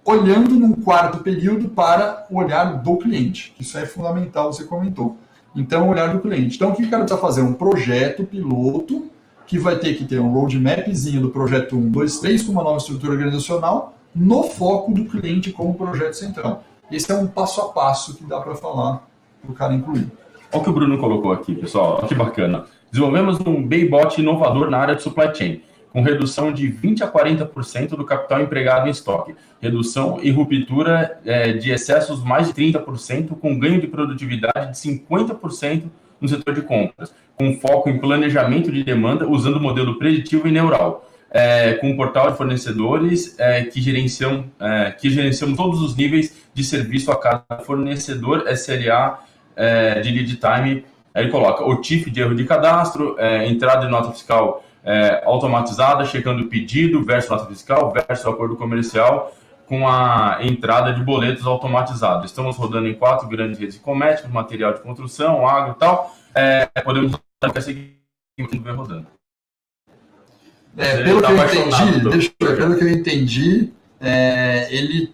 olhando num quarto período para o olhar do cliente. Isso é fundamental, você comentou. Então, o olhar do cliente. Então, o que o cara precisa fazer? Um projeto piloto que vai ter que ter um roadmapzinho do projeto 1, 2, 3 com uma nova estrutura organizacional no foco do cliente como projeto central. Esse é um passo a passo que dá para falar para o cara incluir. Olha o que o Bruno colocou aqui, pessoal. Olha que bacana. Desenvolvemos um Baybot inovador na área de supply chain, com redução de 20% a 40% do capital empregado em estoque, redução e ruptura de excessos mais de 30%, com ganho de produtividade de 50% no setor de compras, com foco em planejamento de demanda usando o modelo preditivo e neural, com um portal de fornecedores que gerenciam todos os níveis de serviço a cada fornecedor, SLA de lead time. Aí ele coloca o TIF de erro de cadastro, entrada de nota fiscal automatizada, checando o pedido versus nota fiscal versus acordo comercial, com a entrada de boletos automatizados. Estamos rodando em 4 grandes redes de comércio, material de construção, agro e tal. Podemos rodar a seguir rodando. Pelo que eu entendi, ele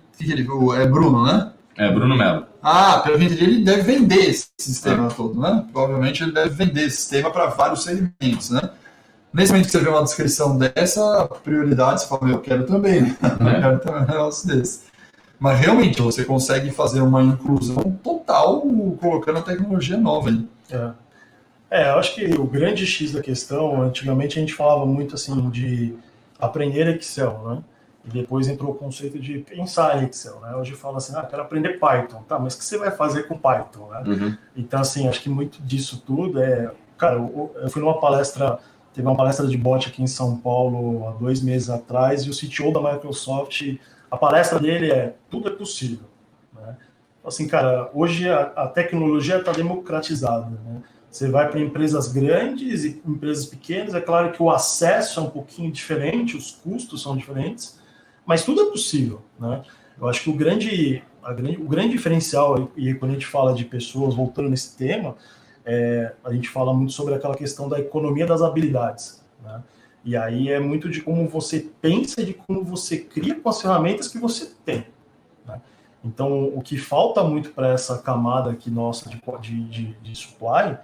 é Bruno, né? É, Bruno Mello. Pelo que eu entendi, ele deve vender esse sistema todo, né? Provavelmente ele deve vender esse sistema para vários segmentos, né? Nesse momento que você vê uma descrição dessa prioridade, você fala, eu quero também, né? Eu quero também um negócio desse. Mas realmente você consegue fazer uma inclusão total colocando a tecnologia nova aí. Eu acho que o grande X da questão, antigamente a gente falava muito assim de aprender Excel, né? E depois entrou o conceito de pensar em Excel, né? Hoje fala assim, quero aprender Python. Tá, mas o que você vai fazer com Python, né? Então, assim, acho que muito disso tudo cara, eu fui numa palestra teve uma palestra de bot aqui em São Paulo há 2 meses atrás, e o CTO da Microsoft, a palestra dele é tudo é possível. Né? Assim, cara, hoje a tecnologia está democratizada. Né? Você vai para empresas grandes e empresas pequenas, é claro que o acesso é um pouquinho diferente, os custos são diferentes, mas tudo é possível. Né? Eu acho que o grande diferencial, e quando a gente fala de pessoas, voltando nesse tema, a gente fala muito sobre aquela questão da economia das habilidades. Né? E aí é muito de como você pensa e de como você cria com as ferramentas que você tem. Né? Então, o que falta muito para essa camada aqui nossa de supply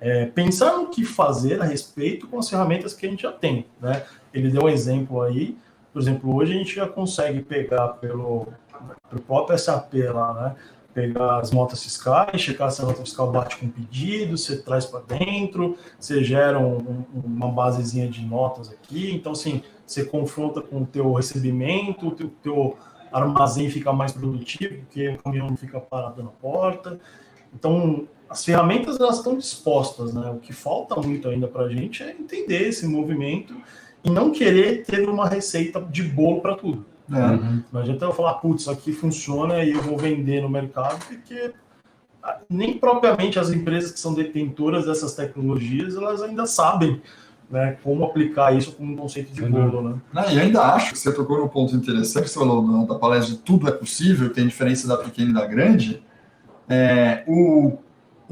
é pensar no que fazer a respeito com as ferramentas que a gente já tem. Né? Ele deu um exemplo aí, por exemplo, hoje a gente já consegue pegar pelo próprio SAP lá, né? Pegar as notas fiscais, checar se a nota fiscal bate com o pedido, você traz para dentro, você gera uma basezinha de notas aqui, então assim, você confronta com o teu recebimento, o teu armazém fica mais produtivo, porque o caminhão não fica parado na porta. Então, as ferramentas elas estão dispostas, né? O que falta muito ainda para a gente é entender esse movimento e não querer ter uma receita de bolo para tudo. Não adianta eu falar, putz, isso aqui funciona e eu vou vender no mercado, porque nem propriamente as empresas que são detentoras dessas tecnologias, elas ainda sabem, né, como aplicar isso como um conceito de bolo. Né? E ainda acho que você tocou num ponto interessante, você falou da palestra de tudo é possível, tem diferença da pequena e da grande. O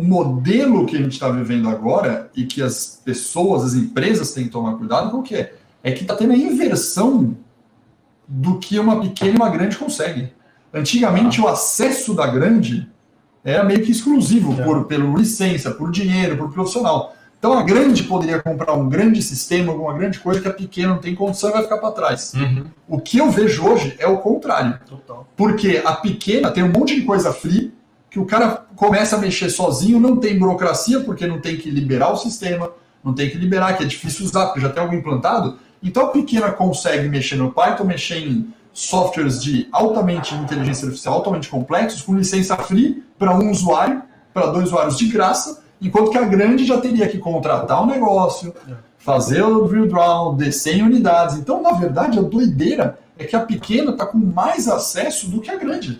modelo que a gente está vivendo agora e que as pessoas, as empresas têm que tomar cuidado, qual que é? É que está tendo a inversão do que uma pequena e uma grande conseguem. Antigamente, o acesso da grande era meio que exclusivo pelo licença, por dinheiro, por profissional. Então, a grande poderia comprar um grande sistema, alguma grande coisa que a pequena não tem condição e vai ficar para trás. O que eu vejo hoje é o contrário. Total. Porque a pequena tem um monte de coisa free, que o cara começa a mexer sozinho, não tem burocracia, porque não tem que liberar o sistema, não tem que liberar, que é difícil usar, porque já tem algo implantado. Então a pequena consegue mexer no Python, mexer em softwares de altamente inteligência artificial, altamente complexos, com licença free para um usuário, para 2 usuários de graça, enquanto que a grande já teria que contratar um negócio, fazer o drill down, descer em unidades. Então, na verdade, a doideira é que a pequena está com mais acesso do que a grande.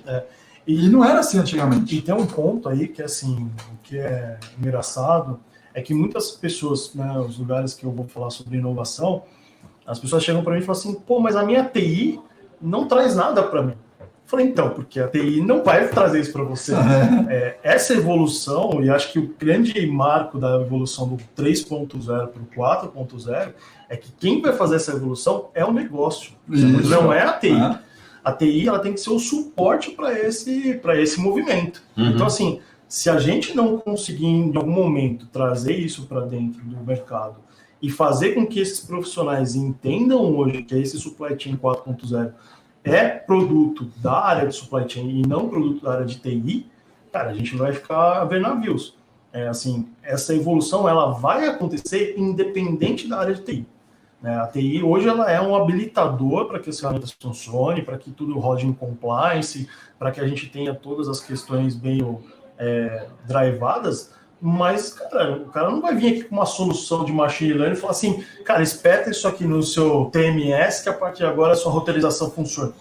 E não era assim antigamente. E tem um ponto aí que, assim, o que é engraçado é que muitas pessoas, né, os lugares que eu vou falar sobre inovação, as pessoas chegam para mim e falam assim, pô, mas a minha TI não traz nada para mim. Eu falei, então, porque a TI não vai trazer isso para você. Essa evolução, e acho que o grande marco da evolução do 3.0 para o 4.0 é que quem vai fazer essa evolução é o negócio, não é a TI. A TI ela tem que ser o suporte para esse movimento. Então, assim, se a gente não conseguir, em algum momento, trazer isso para dentro do mercado e fazer com que esses profissionais entendam hoje que esse supply chain 4.0 é produto da área de supply chain e não produto da área de TI, cara, a gente vai ficar a ver navios. Assim, essa evolução ela vai acontecer independente da área de TI. A TI hoje ela é um habilitador para que as ferramentas funcionem, para que tudo rode em compliance, para que a gente tenha todas as questões bem drivadas, mas, cara, o cara não vai vir aqui com uma solução de machine learning e falar assim, cara, espeta isso aqui no seu TMS que a partir de agora a sua roteirização funciona.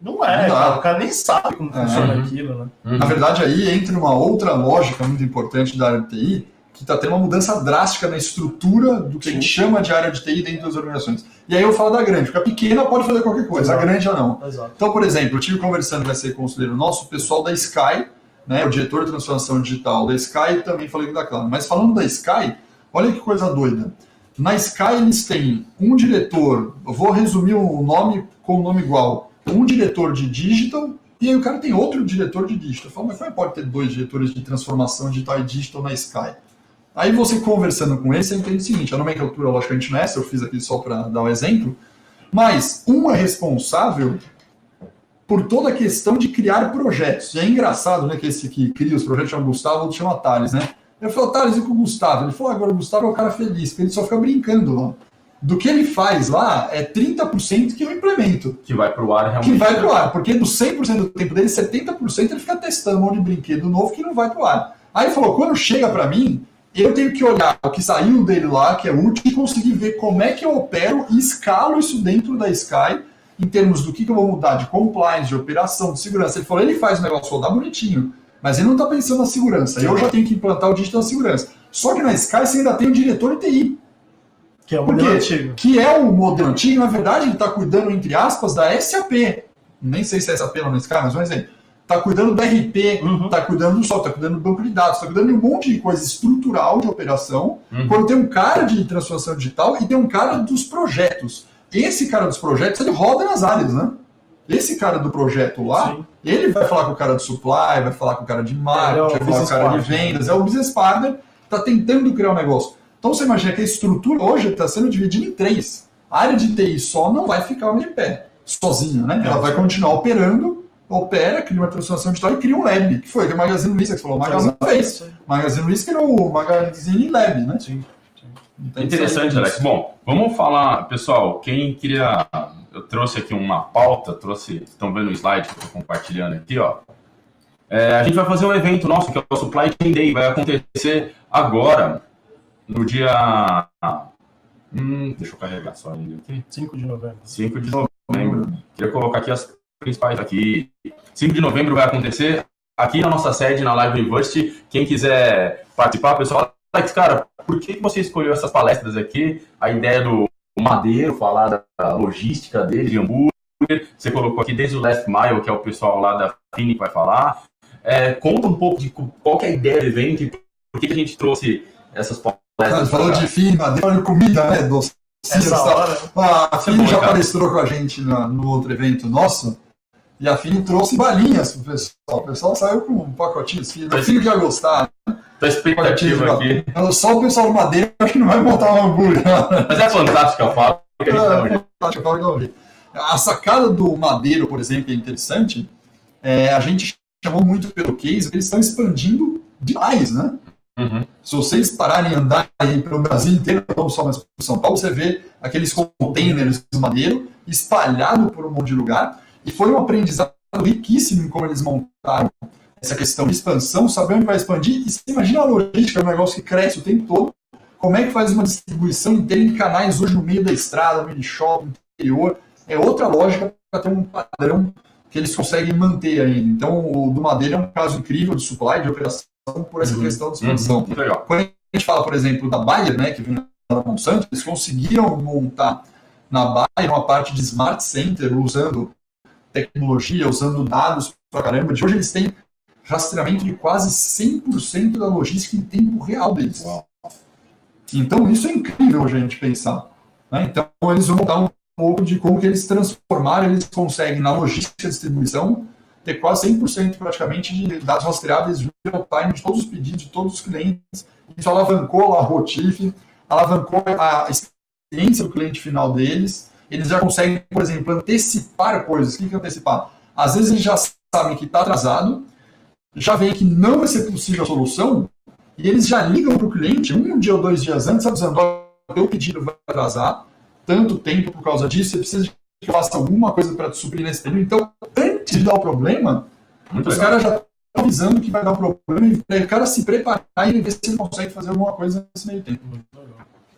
Não é, cara, o cara nem sabe como funciona aquilo, né? Na verdade, aí entra uma outra lógica muito importante da área de TI, que está tendo uma mudança drástica na estrutura do que a gente chama de área de TI dentro das organizações. E aí eu falo da grande, porque a pequena pode fazer qualquer coisa, a grande já não. Então, por exemplo, eu estive conversando, vai ser conselheiro nosso, o pessoal da Sky, né, o diretor de transformação digital da Sky, também falei da Claro. Mas falando da Sky, olha que coisa doida. Na Sky eles têm um diretor, eu vou resumir o nome com o nome igual, um diretor de digital, e aí o cara tem outro diretor de digital. Eu falo, mas como pode ter 2 diretores de transformação digital e digital na Sky? Aí você conversando com ele, você entende o seguinte, a nomenclatura logicamente não é essa, eu fiz aqui só para dar um exemplo, mas um é responsável por toda a questão de criar projetos. E é engraçado, né, que esse que cria os projetos chama Gustavo, outro chama Thales, né? Eu falei, Thales, e com o Gustavo? Ele falou, agora o Gustavo é o cara feliz, porque ele só fica brincando lá. Do que ele faz lá, é 30% que eu implemento. Que vai para o ar realmente. Que vai para o ar, porque do 100% do tempo dele, 70% ele fica testando um monte de brinquedo novo que não vai para o ar. Aí ele falou, quando chega para mim, eu tenho que olhar o que saiu dele lá, que é útil, e conseguir ver como é que eu opero e escalo isso dentro da Sky, em termos do que eu vou mudar de compliance, de operação, de segurança. Ele falou, ele faz o negócio rodar bonitinho, mas ele não está pensando na segurança. Eu já tenho que implantar o dígito da segurança. Só que na Sky você ainda tem o diretor de TI. Que é o modelo antigo. Que é o modelo antigo, na verdade, ele está cuidando, entre aspas, da SAP. Nem sei se é SAP ou não Sky, mas vamos dizer. Está cuidando do RP, está cuidando do software, está cuidando do banco de dados, está cuidando de um monte de coisa estrutural de operação, quando tem um cara de transformação digital e tem um cara dos projetos. Esse cara dos projetos, ele roda nas áreas, né? Esse cara do projeto lá, ele vai falar com o cara do supply, vai falar com o cara de marketing, vai falar com o cara de vendas, é o business partner, está tentando criar um negócio. Então você imagina que a estrutura hoje está sendo dividida em 3. A área de TI só não vai ficar de pé, sozinha, né? Ela vai continuar operando, opera, cria uma transformação digital e cria um lab, que foi o Magazine Luiza que você falou, Magazine fez. Magazine Luiza criou o Magazine Lab, né? Sim. Então, interessante, Alex. Bom, vamos falar, pessoal, quem queria... Eu trouxe aqui uma pauta, estão vendo o slide que eu estou compartilhando aqui, ó. A gente vai fazer um evento nosso, que é o Supply Chain Day, vai acontecer agora, no dia... deixa eu carregar só ainda aqui. 5 de novembro. 5 de novembro. Queria colocar aqui as principais aqui. 5 de novembro vai acontecer aqui na nossa sede, na Live University. Quem quiser participar, pessoal, Alex, cara, por que você escolheu essas palestras aqui? A ideia do Madeiro, falar da logística dele, de hambúrguer. Você colocou aqui desde o Last Mile, que é o pessoal lá da Fini que vai falar. Conta um pouco de qual que é a ideia do evento e por que a gente trouxe essas palestras. Falou de Fini, Madeiro, comida, né? Essa hora. A Fini já palestrou com a gente no outro evento nosso. E a Fini trouxe balinhas pro pessoal. O pessoal saiu com um pacotinho assim. O Fini que ia gostar. Tá expectativa aqui. Só o pessoal do Madeira acho que não vai montar um hambúrguer. Mas é fantástica a fala. A sacada do Madeiro, por exemplo, é interessante. A gente chamou muito pelo case, eles estão expandindo demais, né? Se vocês pararem e andar aí pelo Brasil inteiro, não só mais por São Paulo, você vê aqueles containers do Madeiro espalhados por um monte de lugar. E foi um aprendizado riquíssimo em como eles montaram essa questão de expansão, saber onde vai expandir. E você imagina a logística, é um negócio que cresce o tempo todo. Como é que faz uma distribuição inteira em canais hoje no meio da estrada, no meio de shopping, no interior? É outra lógica para ter um padrão que eles conseguem manter ainda. Então, o do Madeira é um caso incrível de supply, de operação, por essa questão de expansão. Quando a gente fala, por exemplo, da Bayer, né, que vem da Monsanto, eles conseguiram montar na Bayer uma parte de Smart Center usando tecnologia, usando dados pra caramba. De hoje eles têm rastreamento de quase 100% da logística em tempo real deles. Uau. Então isso é incrível a gente pensar. Né? Então eles vão montar um pouco de como que eles transformaram, eles conseguem na logística de distribuição ter quase 100% praticamente de dados rastreáveis real time de todos os pedidos, de todos os clientes. Isso alavancou lá a Rotif, alavancou a experiência do cliente final deles. Eles já conseguem, por exemplo, antecipar coisas. O que é antecipar? Às vezes eles já sabem que está atrasado, já veem que não vai ser possível a solução, e eles já ligam para o cliente 1 dia ou 2 dias antes, avisando: o teu pedido vai atrasar tanto tempo por causa disso, você precisa que eu faça alguma coisa para te suprir nesse período. Então, antes de dar o problema, os caras já estão avisando que vai dar um problema, e para o cara se preparar e ver se ele consegue fazer alguma coisa nesse meio tempo.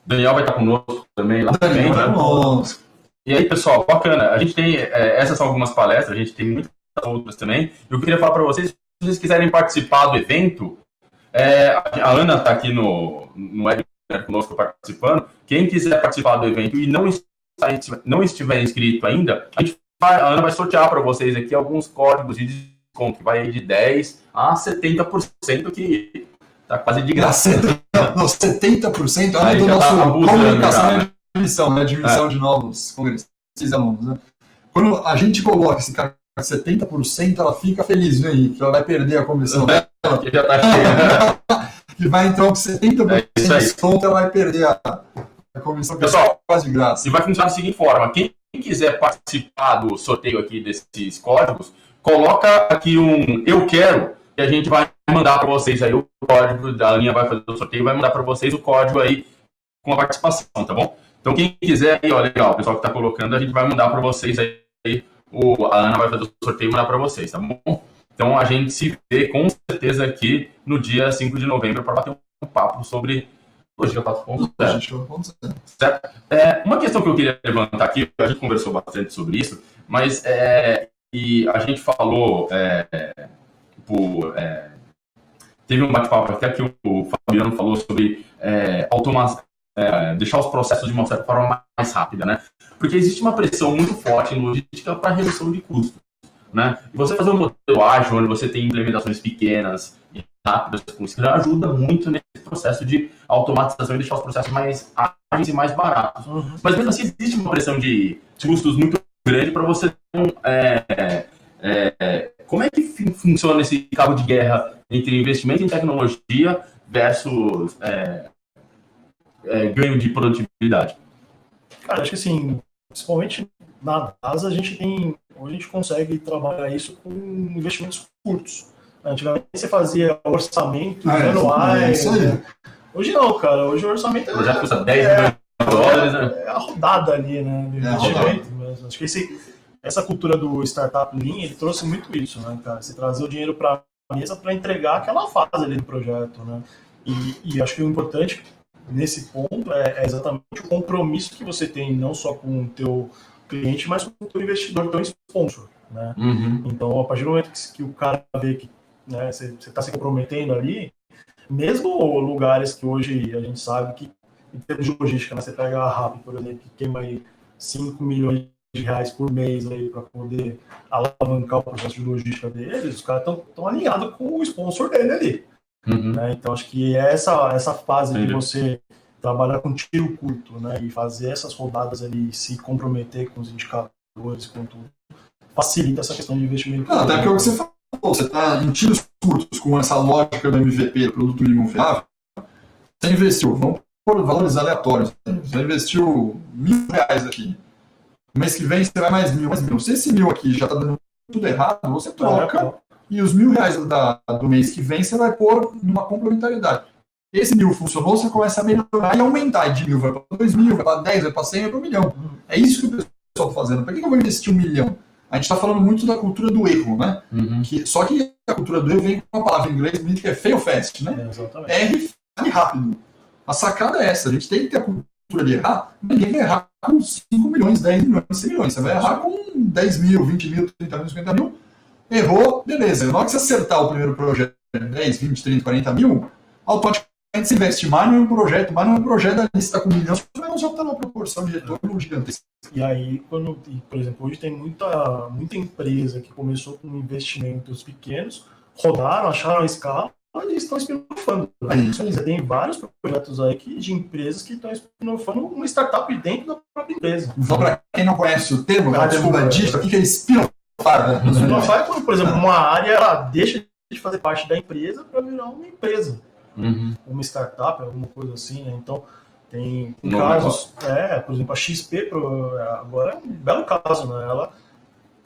Daniel vai estar conosco também lá. Daniel vai conosco. E aí, pessoal, bacana. A gente tem, essas são algumas palestras, a gente tem muitas outras também. Eu queria falar para vocês, se vocês quiserem participar do evento, a Ana está aqui no webinar conosco participando. Quem quiser participar do evento e não estiver inscrito ainda, a Ana vai sortear para vocês aqui alguns códigos de desconto, que vai aí de 10% a 70%, que está quase de graça. 70% é do nosso comunicação de admissão, né? Admissão de novos congressistas e alunos, né? Quando a gente coloca esse cara 70%, ela fica feliz, né, Henrique? Ela vai perder a comissão dela. Que já está cheia. E vai entrar com 70% de desconto, ela vai perder a comissão, pessoal, quase de graça. E vai funcionar da seguinte forma: quem quiser participar do sorteio aqui desses códigos, coloca aqui um "eu quero", e a gente vai mandar para vocês aí o código, da linha vai fazer o sorteio, vai mandar para vocês o código aí com a participação, tá bom? Então quem quiser aí, ó, legal, o pessoal que está colocando, a gente vai mandar para vocês aí, a Ana vai fazer o sorteio e mandar para vocês, tá bom? Então a gente se vê com certeza aqui no dia 5 de novembro para bater um papo sobre Logística 4.0. Logística 4.0. Certo? Uma questão que eu queria levantar aqui, a gente conversou bastante sobre isso, mas e a gente falou, teve um bate-papo até que o Fabiano falou sobre deixar os processos de uma certa forma mais rápida, né? Porque existe uma pressão muito forte em logística para redução de custos, né? E você fazer um modelo ágil, onde você tem implementações pequenas e rápidas, isso já ajuda muito nesse processo de automatização e deixar os processos mais ágeis e mais baratos. Uhum. Mas mesmo assim, existe uma pressão de custos muito grande para você como é que funciona esse cabo de guerra entre investimento em tecnologia versus ganho de produtividade? Cara, acho que assim, principalmente na DAS, a gente consegue trabalhar isso com investimentos curtos. Antigamente você fazia orçamentos anuais. É isso aí. Hoje não, cara. Hoje o orçamento O projeto custa 10 milhões de dólares, né? É a rodada ali, né? Do investimento mesmo. Acho que essa cultura do Startup Lean, ele trouxe muito isso, né, cara? Você trazer o dinheiro para a mesa para entregar aquela fase ali do projeto, né? E acho que o importante nesse ponto é exatamente o compromisso que você tem, não só com o teu cliente, mas com o teu investidor, o teu sponsor, né? Uhum. Então, a partir do momento que o cara vê que, né, você está se comprometendo ali, mesmo lugares que hoje a gente sabe que, em termos de logística, né, você pega a RAP, por exemplo, que queima aí 5 milhões de reais por mês aí para poder alavancar o processo de logística deles, os caras estão alinhados com o sponsor dele ali. Uhum. Né? Então, acho que essa fase de você trabalhar com tiro curto, né, e fazer essas rodadas ali, se comprometer com os indicadores, com tudo, facilita essa questão de investimento. Até porque é o que você falou, você está em tiros curtos com essa lógica do MVP, do produto mínimo viável, você investiu, vamos por valores aleatórios, você investiu R$1.000 aqui, no mês que vem você vai mais mil. Se esse 1.000 aqui já está dando tudo errado, você troca, e os R$1.000 do mês que vem você vai pôr numa complementariedade. Esse 1.000 funcionou, você começa a melhorar e aumentar, de 1.000 vai para 2.000, vai para 10, vai para 100, vai para 1 milhão. É isso que o pessoal está fazendo. Para que eu vou investir 1 milhão? A gente está falando muito da cultura do erro, né? Uhum. Só que a cultura do erro vem com uma palavra em inglês bonita que é fail fast, né? Exatamente. Erre rápido. A sacada é essa, a gente tem que ter a cultura de errar. Ninguém vai errar com 5 milhões, 10 milhões, 100 milhões. Você vai errar com 10 mil, 20 mil, 30 mil, 50 mil. Errou, beleza. Na hora que você acertar o primeiro projeto, 10, 20, 30, 40 mil, automaticamente você investe mais no projeto, ali você está com milhões, você vai usar uma proporção de retorno gigantesca. E aí, por exemplo, hoje tem muita empresa que começou com investimentos pequenos, rodaram, acharam a escala, e estão espinofando. Né? Você tem vários projetos aí de empresas que estão espinofando uma startup dentro da própria empresa. Então, para quem não conhece o termo, bandista, o que é espinofar? Espinofar é quando, por exemplo, uma área ela deixa de fazer parte da empresa para virar uma empresa. Uhum. Uma startup, alguma coisa assim, né? Então, tem casos, por exemplo, a XP agora é um belo caso, né? Ela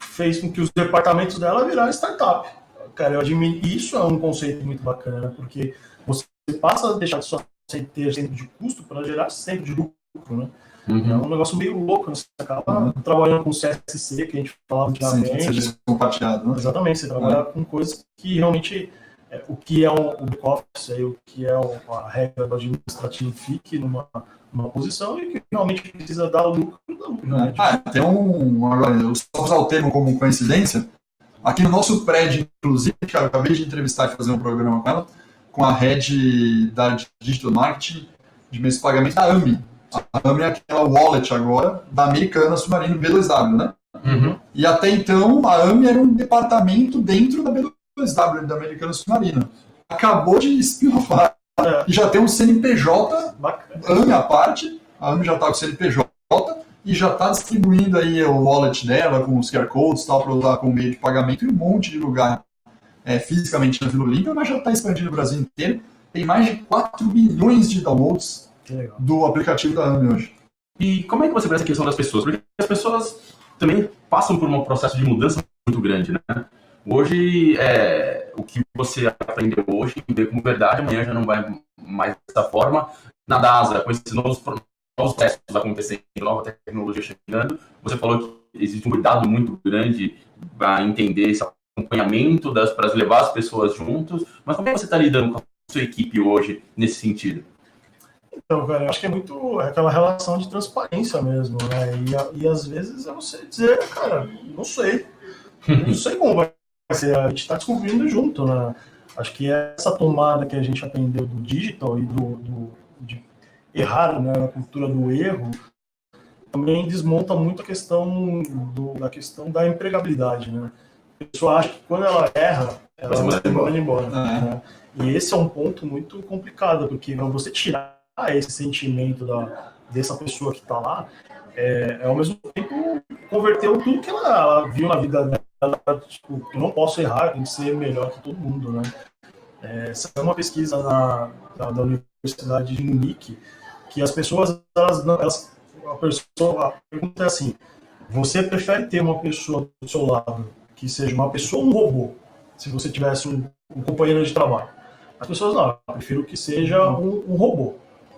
fez com que os departamentos dela viraram startup. Cara, isso é um conceito muito bacana, né? Porque você passa a deixar de só ter centro de custo para gerar centro de lucro, né? Uhum. É um negócio meio louco, né? Você acaba trabalhando com CSC, que a gente falava antigamente. Compartilhado, né? Exatamente, você trabalha com coisas que realmente o que é o back-office, o que é a regra do administrativo fique numa posição e que realmente precisa dar lucro. Né? Tem agora, eu só usar o termo como coincidência, aqui no nosso prédio, inclusive, cara, eu acabei de entrevistar e fazer um programa com ela, com a head da Digital Marketing de meios de pagamento da AMI. A AMI é aquela wallet agora da Americana Submarino B2W, né? Uhum. E até então a AMI era um departamento dentro da B2W, da Americana Submarina. Acabou de espinofar e já tem um CNPJ, AMI à parte, a AMI já está com o CNPJ e já está distribuindo aí o wallet dela com os QR Codes para usar como meio de pagamento em um monte de lugar fisicamente na Vila Olímpia, mas já está expandindo no Brasil inteiro. Tem mais de 4 bilhões de downloads do aplicativo da AMI hoje. E como é que você vê essa questão das pessoas? Porque as pessoas também passam por um processo de mudança muito grande, né? Hoje, o que você aprendeu hoje, vê como verdade, amanhã já não vai mais dessa forma. Na DASA, com esses novos processos acontecendo, nova tecnologia chegando, você falou que existe um cuidado muito grande para entender esse acompanhamento para levar as pessoas juntos, mas como é que você está lidando com sua equipe hoje nesse sentido? Então, cara, eu acho que é muito aquela relação de transparência mesmo, né? E às vezes é você dizer, cara, não sei como vai ser, a gente está descobrindo junto, né? Acho que essa tomada que a gente aprendeu do digital e de errar, né, a cultura do erro, também desmonta muito a questão da empregabilidade, né? A pessoa acha que quando ela erra, ela vai embora. Né? E esse é um ponto muito complicado, porque você tirar esse sentimento dessa pessoa que está lá, ao mesmo tempo converteu tudo que ela viu na vida dela, tipo, eu não posso errar, tem que ser melhor que todo mundo, né? Essa é uma pesquisa da Universidade de Munique, que as pessoas, a pergunta é assim, você prefere ter uma pessoa do seu lado que seja uma pessoa ou um robô, se você tivesse um companheiro de trabalho? As pessoas não, eu prefiro que seja um robô.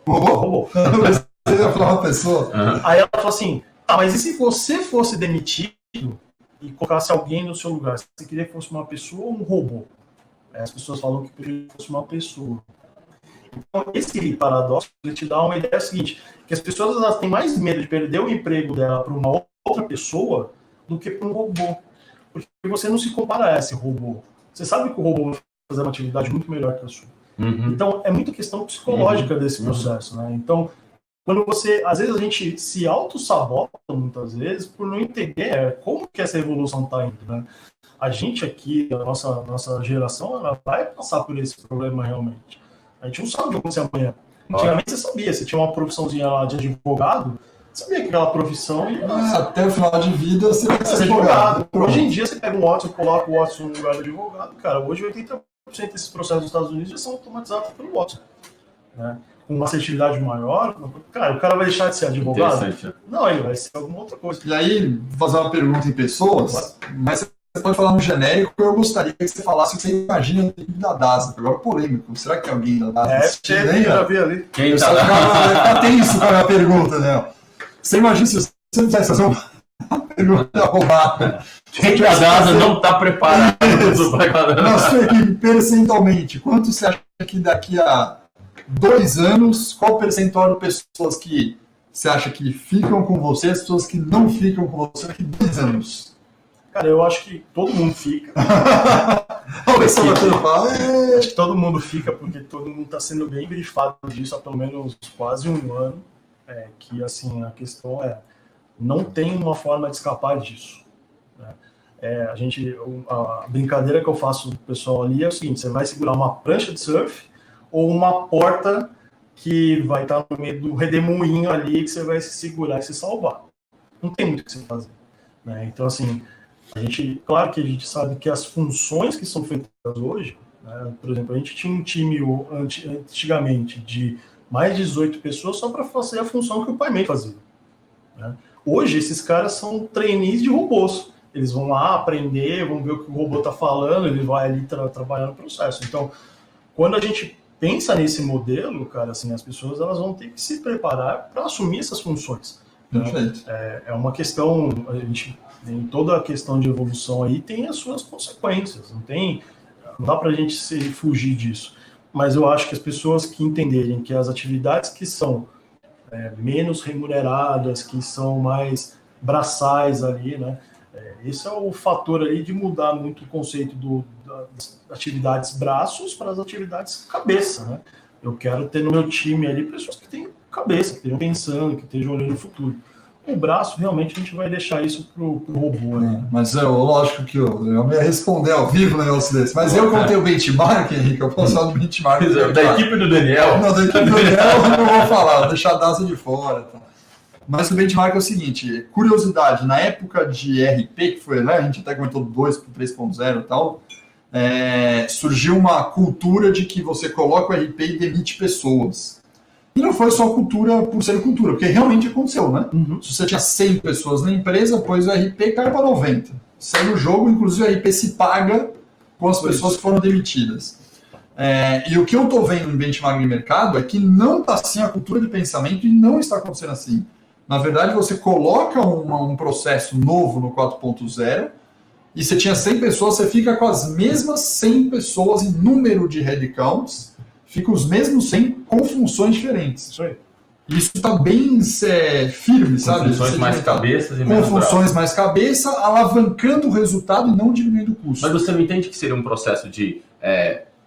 Robô. Você ia falar uma pessoa? Aí ela falou assim, mas e se você fosse demitido e colocasse alguém no seu lugar? Você queria que fosse uma pessoa ou um robô? As pessoas falam que preferia que fosse uma pessoa. Então, esse paradoxo ele te dá uma ideia seguinte, que as pessoas elas têm mais medo de perder o emprego dela para uma outra pessoa do que para um robô. Porque você não se compara a esse robô. Você sabe que o robô vai fazer uma atividade muito melhor que a sua. Então, é muita questão psicológica desse processo, né? Então, quando às vezes a gente se auto-sabota muitas vezes por não entender como que essa evolução está indo, né? A gente aqui, a nossa geração, ela vai passar por esse problema realmente. A gente não sabe o que vai acontecer amanhã. Antigamente você sabia, você tinha uma profissãozinha lá de advogado, você sabia que aquela profissão ia... até o final de vida você vai ser advogado. Hoje em dia você pega um Watson, coloca o Watson no lugar do advogado, cara, hoje 80% desses processos nos Estados Unidos já são automatizados pelo Watson. Né? Com uma assertividade maior, cara, o cara vai deixar de ser advogado? Não, ele vai ser alguma outra coisa. E aí, vou fazer uma pergunta em pessoas, mas você pode falar no genérico, eu gostaria que você falasse o que você imagina da equipe da DASA. Agora, polêmico, será que alguém da DASA... já vi ali. Quem tá lá? Tem isso para a pergunta, né? Você imagina se você não tivesse fazer uma pergunta roubada. Quem da DASA não está preparado na sua equipe, percentualmente, quanto você acha que daqui a 2 anos, qual percentual de pessoas que você acha que ficam com você, as pessoas que não ficam com você daqui a 2 anos? Cara, eu acho que todo mundo fica. Acho que todo mundo fica, porque todo mundo está sendo bem grifado disso há pelo menos quase um ano. Que assim, a questão não tem uma forma de escapar disso. Né? A brincadeira que eu faço do pessoal ali é o seguinte: você vai segurar uma prancha de surf ou uma porta que vai estar no meio do redemoinho ali que você vai se segurar e se salvar. Não tem muito o que você fazer. Né? Então, assim, claro que a gente sabe que as funções que são feitas hoje, né, por exemplo, a gente tinha um time antigamente de mais de 18 pessoas só para fazer a função que o Paiman fazia. Né? Hoje, esses caras são trainees de robôs. Eles vão lá aprender, vão ver o que o robô está falando, ele vai ali trabalhar no processo. Então, quando a gente pensa nesse modelo, cara, assim, as pessoas elas vão ter que se preparar para assumir essas funções. Né? É uma questão, em toda a questão de evolução aí tem as suas consequências, não dá para a gente fugir disso. Mas eu acho que as pessoas que entenderem que as atividades que são menos remuneradas, que são mais braçais ali, né? Esse é o fator aí de mudar muito o conceito das atividades braços para as atividades cabeça, né? Eu quero ter no meu time ali pessoas que têm cabeça, que estejam pensando, que estejam olhando no futuro. O braço, realmente, a gente vai deixar isso pro robô, né? Mas lógico que eu ia responder ao vivo um negócio desse. Mas eu contei o benchmark, Henrique, eu posso falar do benchmark. Da equipe do Daniel. Não, da equipe do Daniel eu não vou falar, vou deixar a DASA de fora. Tá? Mas o benchmark é o seguinte, curiosidade, na época de RP, que foi, né, a gente até comentou 2 para 3.0 e tal, surgiu uma cultura de que você coloca o RP e demite pessoas. E não foi só cultura por ser cultura, porque realmente aconteceu, né? Se você tinha 100 pessoas na empresa, pois o RP cai para 90. Segue o jogo, inclusive o RP se paga com as pessoas que foram demitidas. E o que eu estou vendo em benchmark de mercado é que não está assim a cultura de pensamento e não está acontecendo assim. Na verdade, você coloca um processo novo no 4.0 e você tinha 100 pessoas, você fica com as mesmas 100 pessoas em número de headcounts, ficam os mesmos 100 com funções diferentes. Isso aí. Isso está bem firme, sabe? Com funções mais cabeças e com menos funções braços. mais cabeça, alavancando o resultado e não diminuindo o custo. Mas você não entende que seria um processo de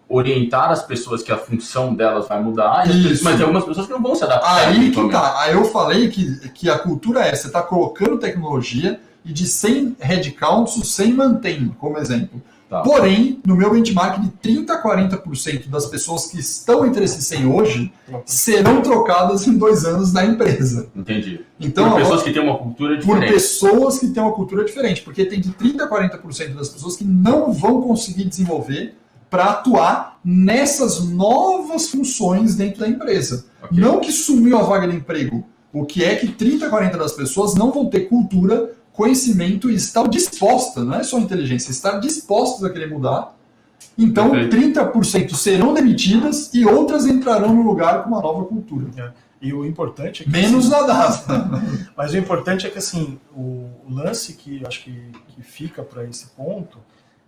orientar as pessoas que a função delas vai mudar, mas tem algumas pessoas que não vão se adaptar. Aí que tá. Aí eu falei que a cultura é, você está colocando tecnologia e de 100 headcounts, 100 mantém, como exemplo. Tá. Porém, no meu benchmark de 30% a 40% das pessoas que estão entre esses 100 hoje serão trocadas em 2 anos na empresa. Entendi. Então, por pessoas que têm uma cultura diferente. Por pessoas que têm uma cultura diferente. Porque tem de 30% a 40% das pessoas que não vão conseguir desenvolver para atuar nessas novas funções dentro da empresa. Okay. Não que sumiu a vaga de emprego. O que é que 30% a 40% das pessoas não vão ter cultura, conhecimento e estar disposta, não é só inteligência, estar dispostas a querer mudar. Então, 30% serão demitidas e outras entrarão no lugar com uma nova cultura. E o importante é que... Menos na data. Mas o importante é que, assim, o lance que acho que fica para esse ponto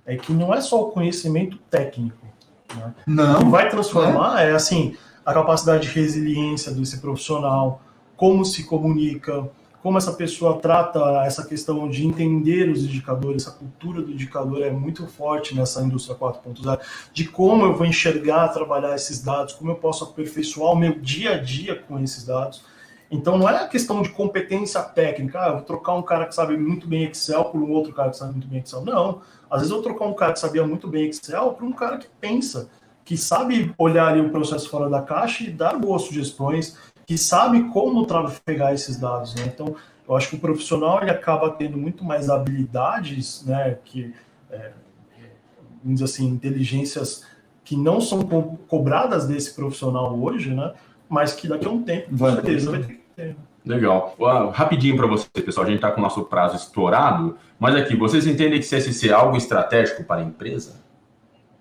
é que não é só o conhecimento técnico. Né? Não. O que vai transformar é, assim, a capacidade de resiliência desse profissional, como se comunica, como essa pessoa trata essa questão de entender os indicadores, essa cultura do indicador é muito forte nessa indústria 4.0, de como eu vou enxergar, trabalhar esses dados, como eu posso aperfeiçoar o meu dia a dia com esses dados. Então não é a questão de competência técnica, eu vou trocar um cara que sabe muito bem Excel por um outro cara que sabe muito bem Excel. Não, às vezes eu vou trocar um cara que sabia muito bem Excel por um cara que pensa, que sabe olhar ali o processo fora da caixa e dar boas sugestões, que sabe como trafegar esses dados, né? Então, eu acho que o profissional ele acaba tendo muito mais habilidades, né, que, vamos dizer assim, inteligências que não são cobradas desse profissional hoje, né, mas que daqui a um tempo, com certeza, vai ter que ter. Legal. Rapidinho para vocês, pessoal, a gente está com o nosso prazo estourado, mas aqui, vocês entendem que CSC é algo estratégico para a empresa?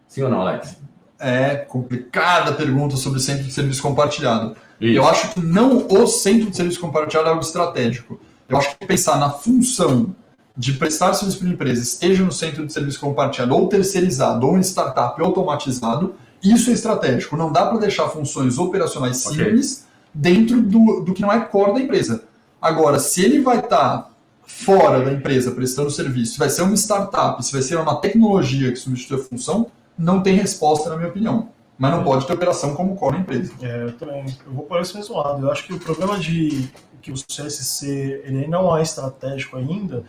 Sim ou não, Alex? É complicada a pergunta sobre centro de serviço compartilhado. Isso. Eu acho que não o centro de serviço compartilhado é algo estratégico. Eu acho que pensar na função de prestar serviço para empresas, seja no centro de serviço compartilhado, ou terceirizado, ou em startup automatizado, isso é estratégico. Não dá para deixar funções operacionais simples dentro do que não é core da empresa. Agora, se ele vai estar fora da empresa prestando serviço, se vai ser uma startup, se vai ser uma tecnologia que substitui a função, não tem resposta, na minha opinião. Mas não pode ter operação como core na empresa. Eu também. Eu vou por esse mesmo lado. Eu acho que o problema de que o CSC ele não é estratégico ainda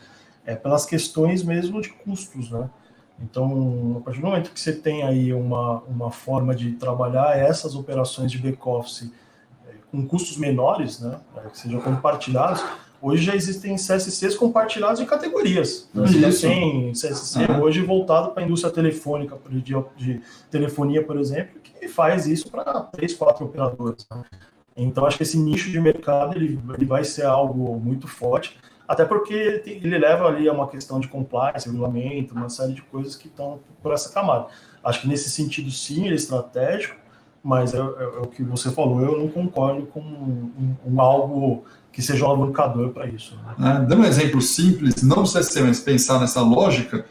é pelas questões mesmo de custos, né? Então, a partir do momento que você tem aí uma forma de trabalhar essas operações de back-office com custos menores, né, que sejam compartilhados, hoje já existem CSCs compartilhados em categorias. Né? Você já tem CSC hoje voltado para a indústria telefônica, de telefonia, por exemplo, que faz isso para 3, 4 operadores. Né? Então, acho que esse nicho de mercado ele vai ser algo muito forte, até porque ele leva ali a uma questão de compliance, regulamento, uma série de coisas que estão por essa camada. Acho que nesse sentido, sim, ele é estratégico, mas é o que você falou, eu não concordo com algo que seja um alavancador para isso. Né? Dando um exemplo simples, não precisa ser, mas pensar nessa lógica,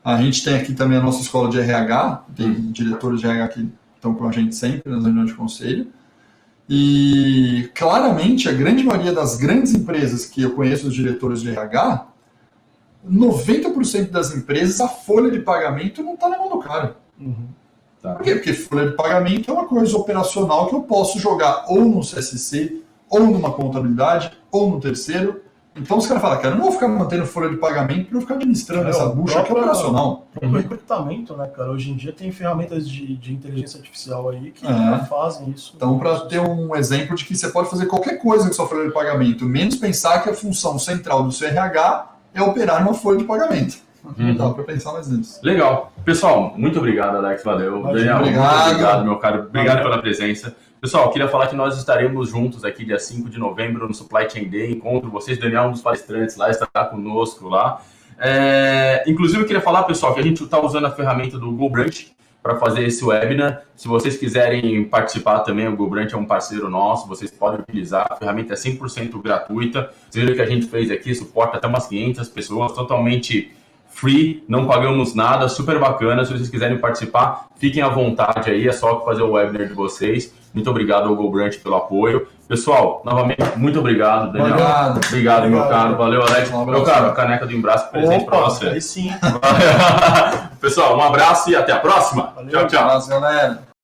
a gente tem aqui também a nossa escola de RH, tem diretores de RH que estão com a gente sempre nas reuniões de conselho, e claramente a grande maioria das grandes empresas que eu conheço, os diretores de RH, 90% das empresas, a folha de pagamento não está na mão do cara. Por quê? Porque folha de pagamento é uma coisa operacional que eu posso jogar ou no CSC, ou numa contabilidade, ou no terceiro. Então os caras falam, cara, eu não vou ficar mantendo folha de pagamento para eu ficar administrando essa bucha que é operacional. O recrutamento, né, cara? Hoje em dia tem ferramentas de inteligência artificial aí que já fazem isso. Então, para ter um exemplo de que você pode fazer qualquer coisa com sua folha de pagamento, menos pensar que a função central do seu RH é operar uma folha de pagamento. Não dá para pensar mais nisso. Legal. Pessoal, muito obrigado, Alex. Valeu. Daniel, muito obrigado, meu caro. Obrigado pela presença. Pessoal, queria falar que nós estaremos juntos aqui dia 5 de novembro no Supply Chain Day. Encontro vocês. Daniel, um dos palestrantes lá, estará conosco lá. Inclusive, eu queria falar, pessoal, que a gente está usando a ferramenta do GoBrunch para fazer esse webinar. Se vocês quiserem participar também, o GoBrunch é um parceiro nosso, vocês podem utilizar. A ferramenta é 100% gratuita. Vocês viram que a gente fez aqui, suporta até umas 500 pessoas, totalmente free, não pagamos nada, super bacana. Se vocês quiserem participar, fiquem à vontade aí, é só fazer o webinar de vocês. Muito obrigado ao GoBranch pelo apoio. Pessoal, novamente, muito obrigado, Daniel. Obrigado, meu caro. Valeu, Alex. Meu caro, a caneca do Embrace presente para você. Aí sim. Pessoal, um abraço e até a próxima. Valeu, tchau, tchau. Um abraço, galera.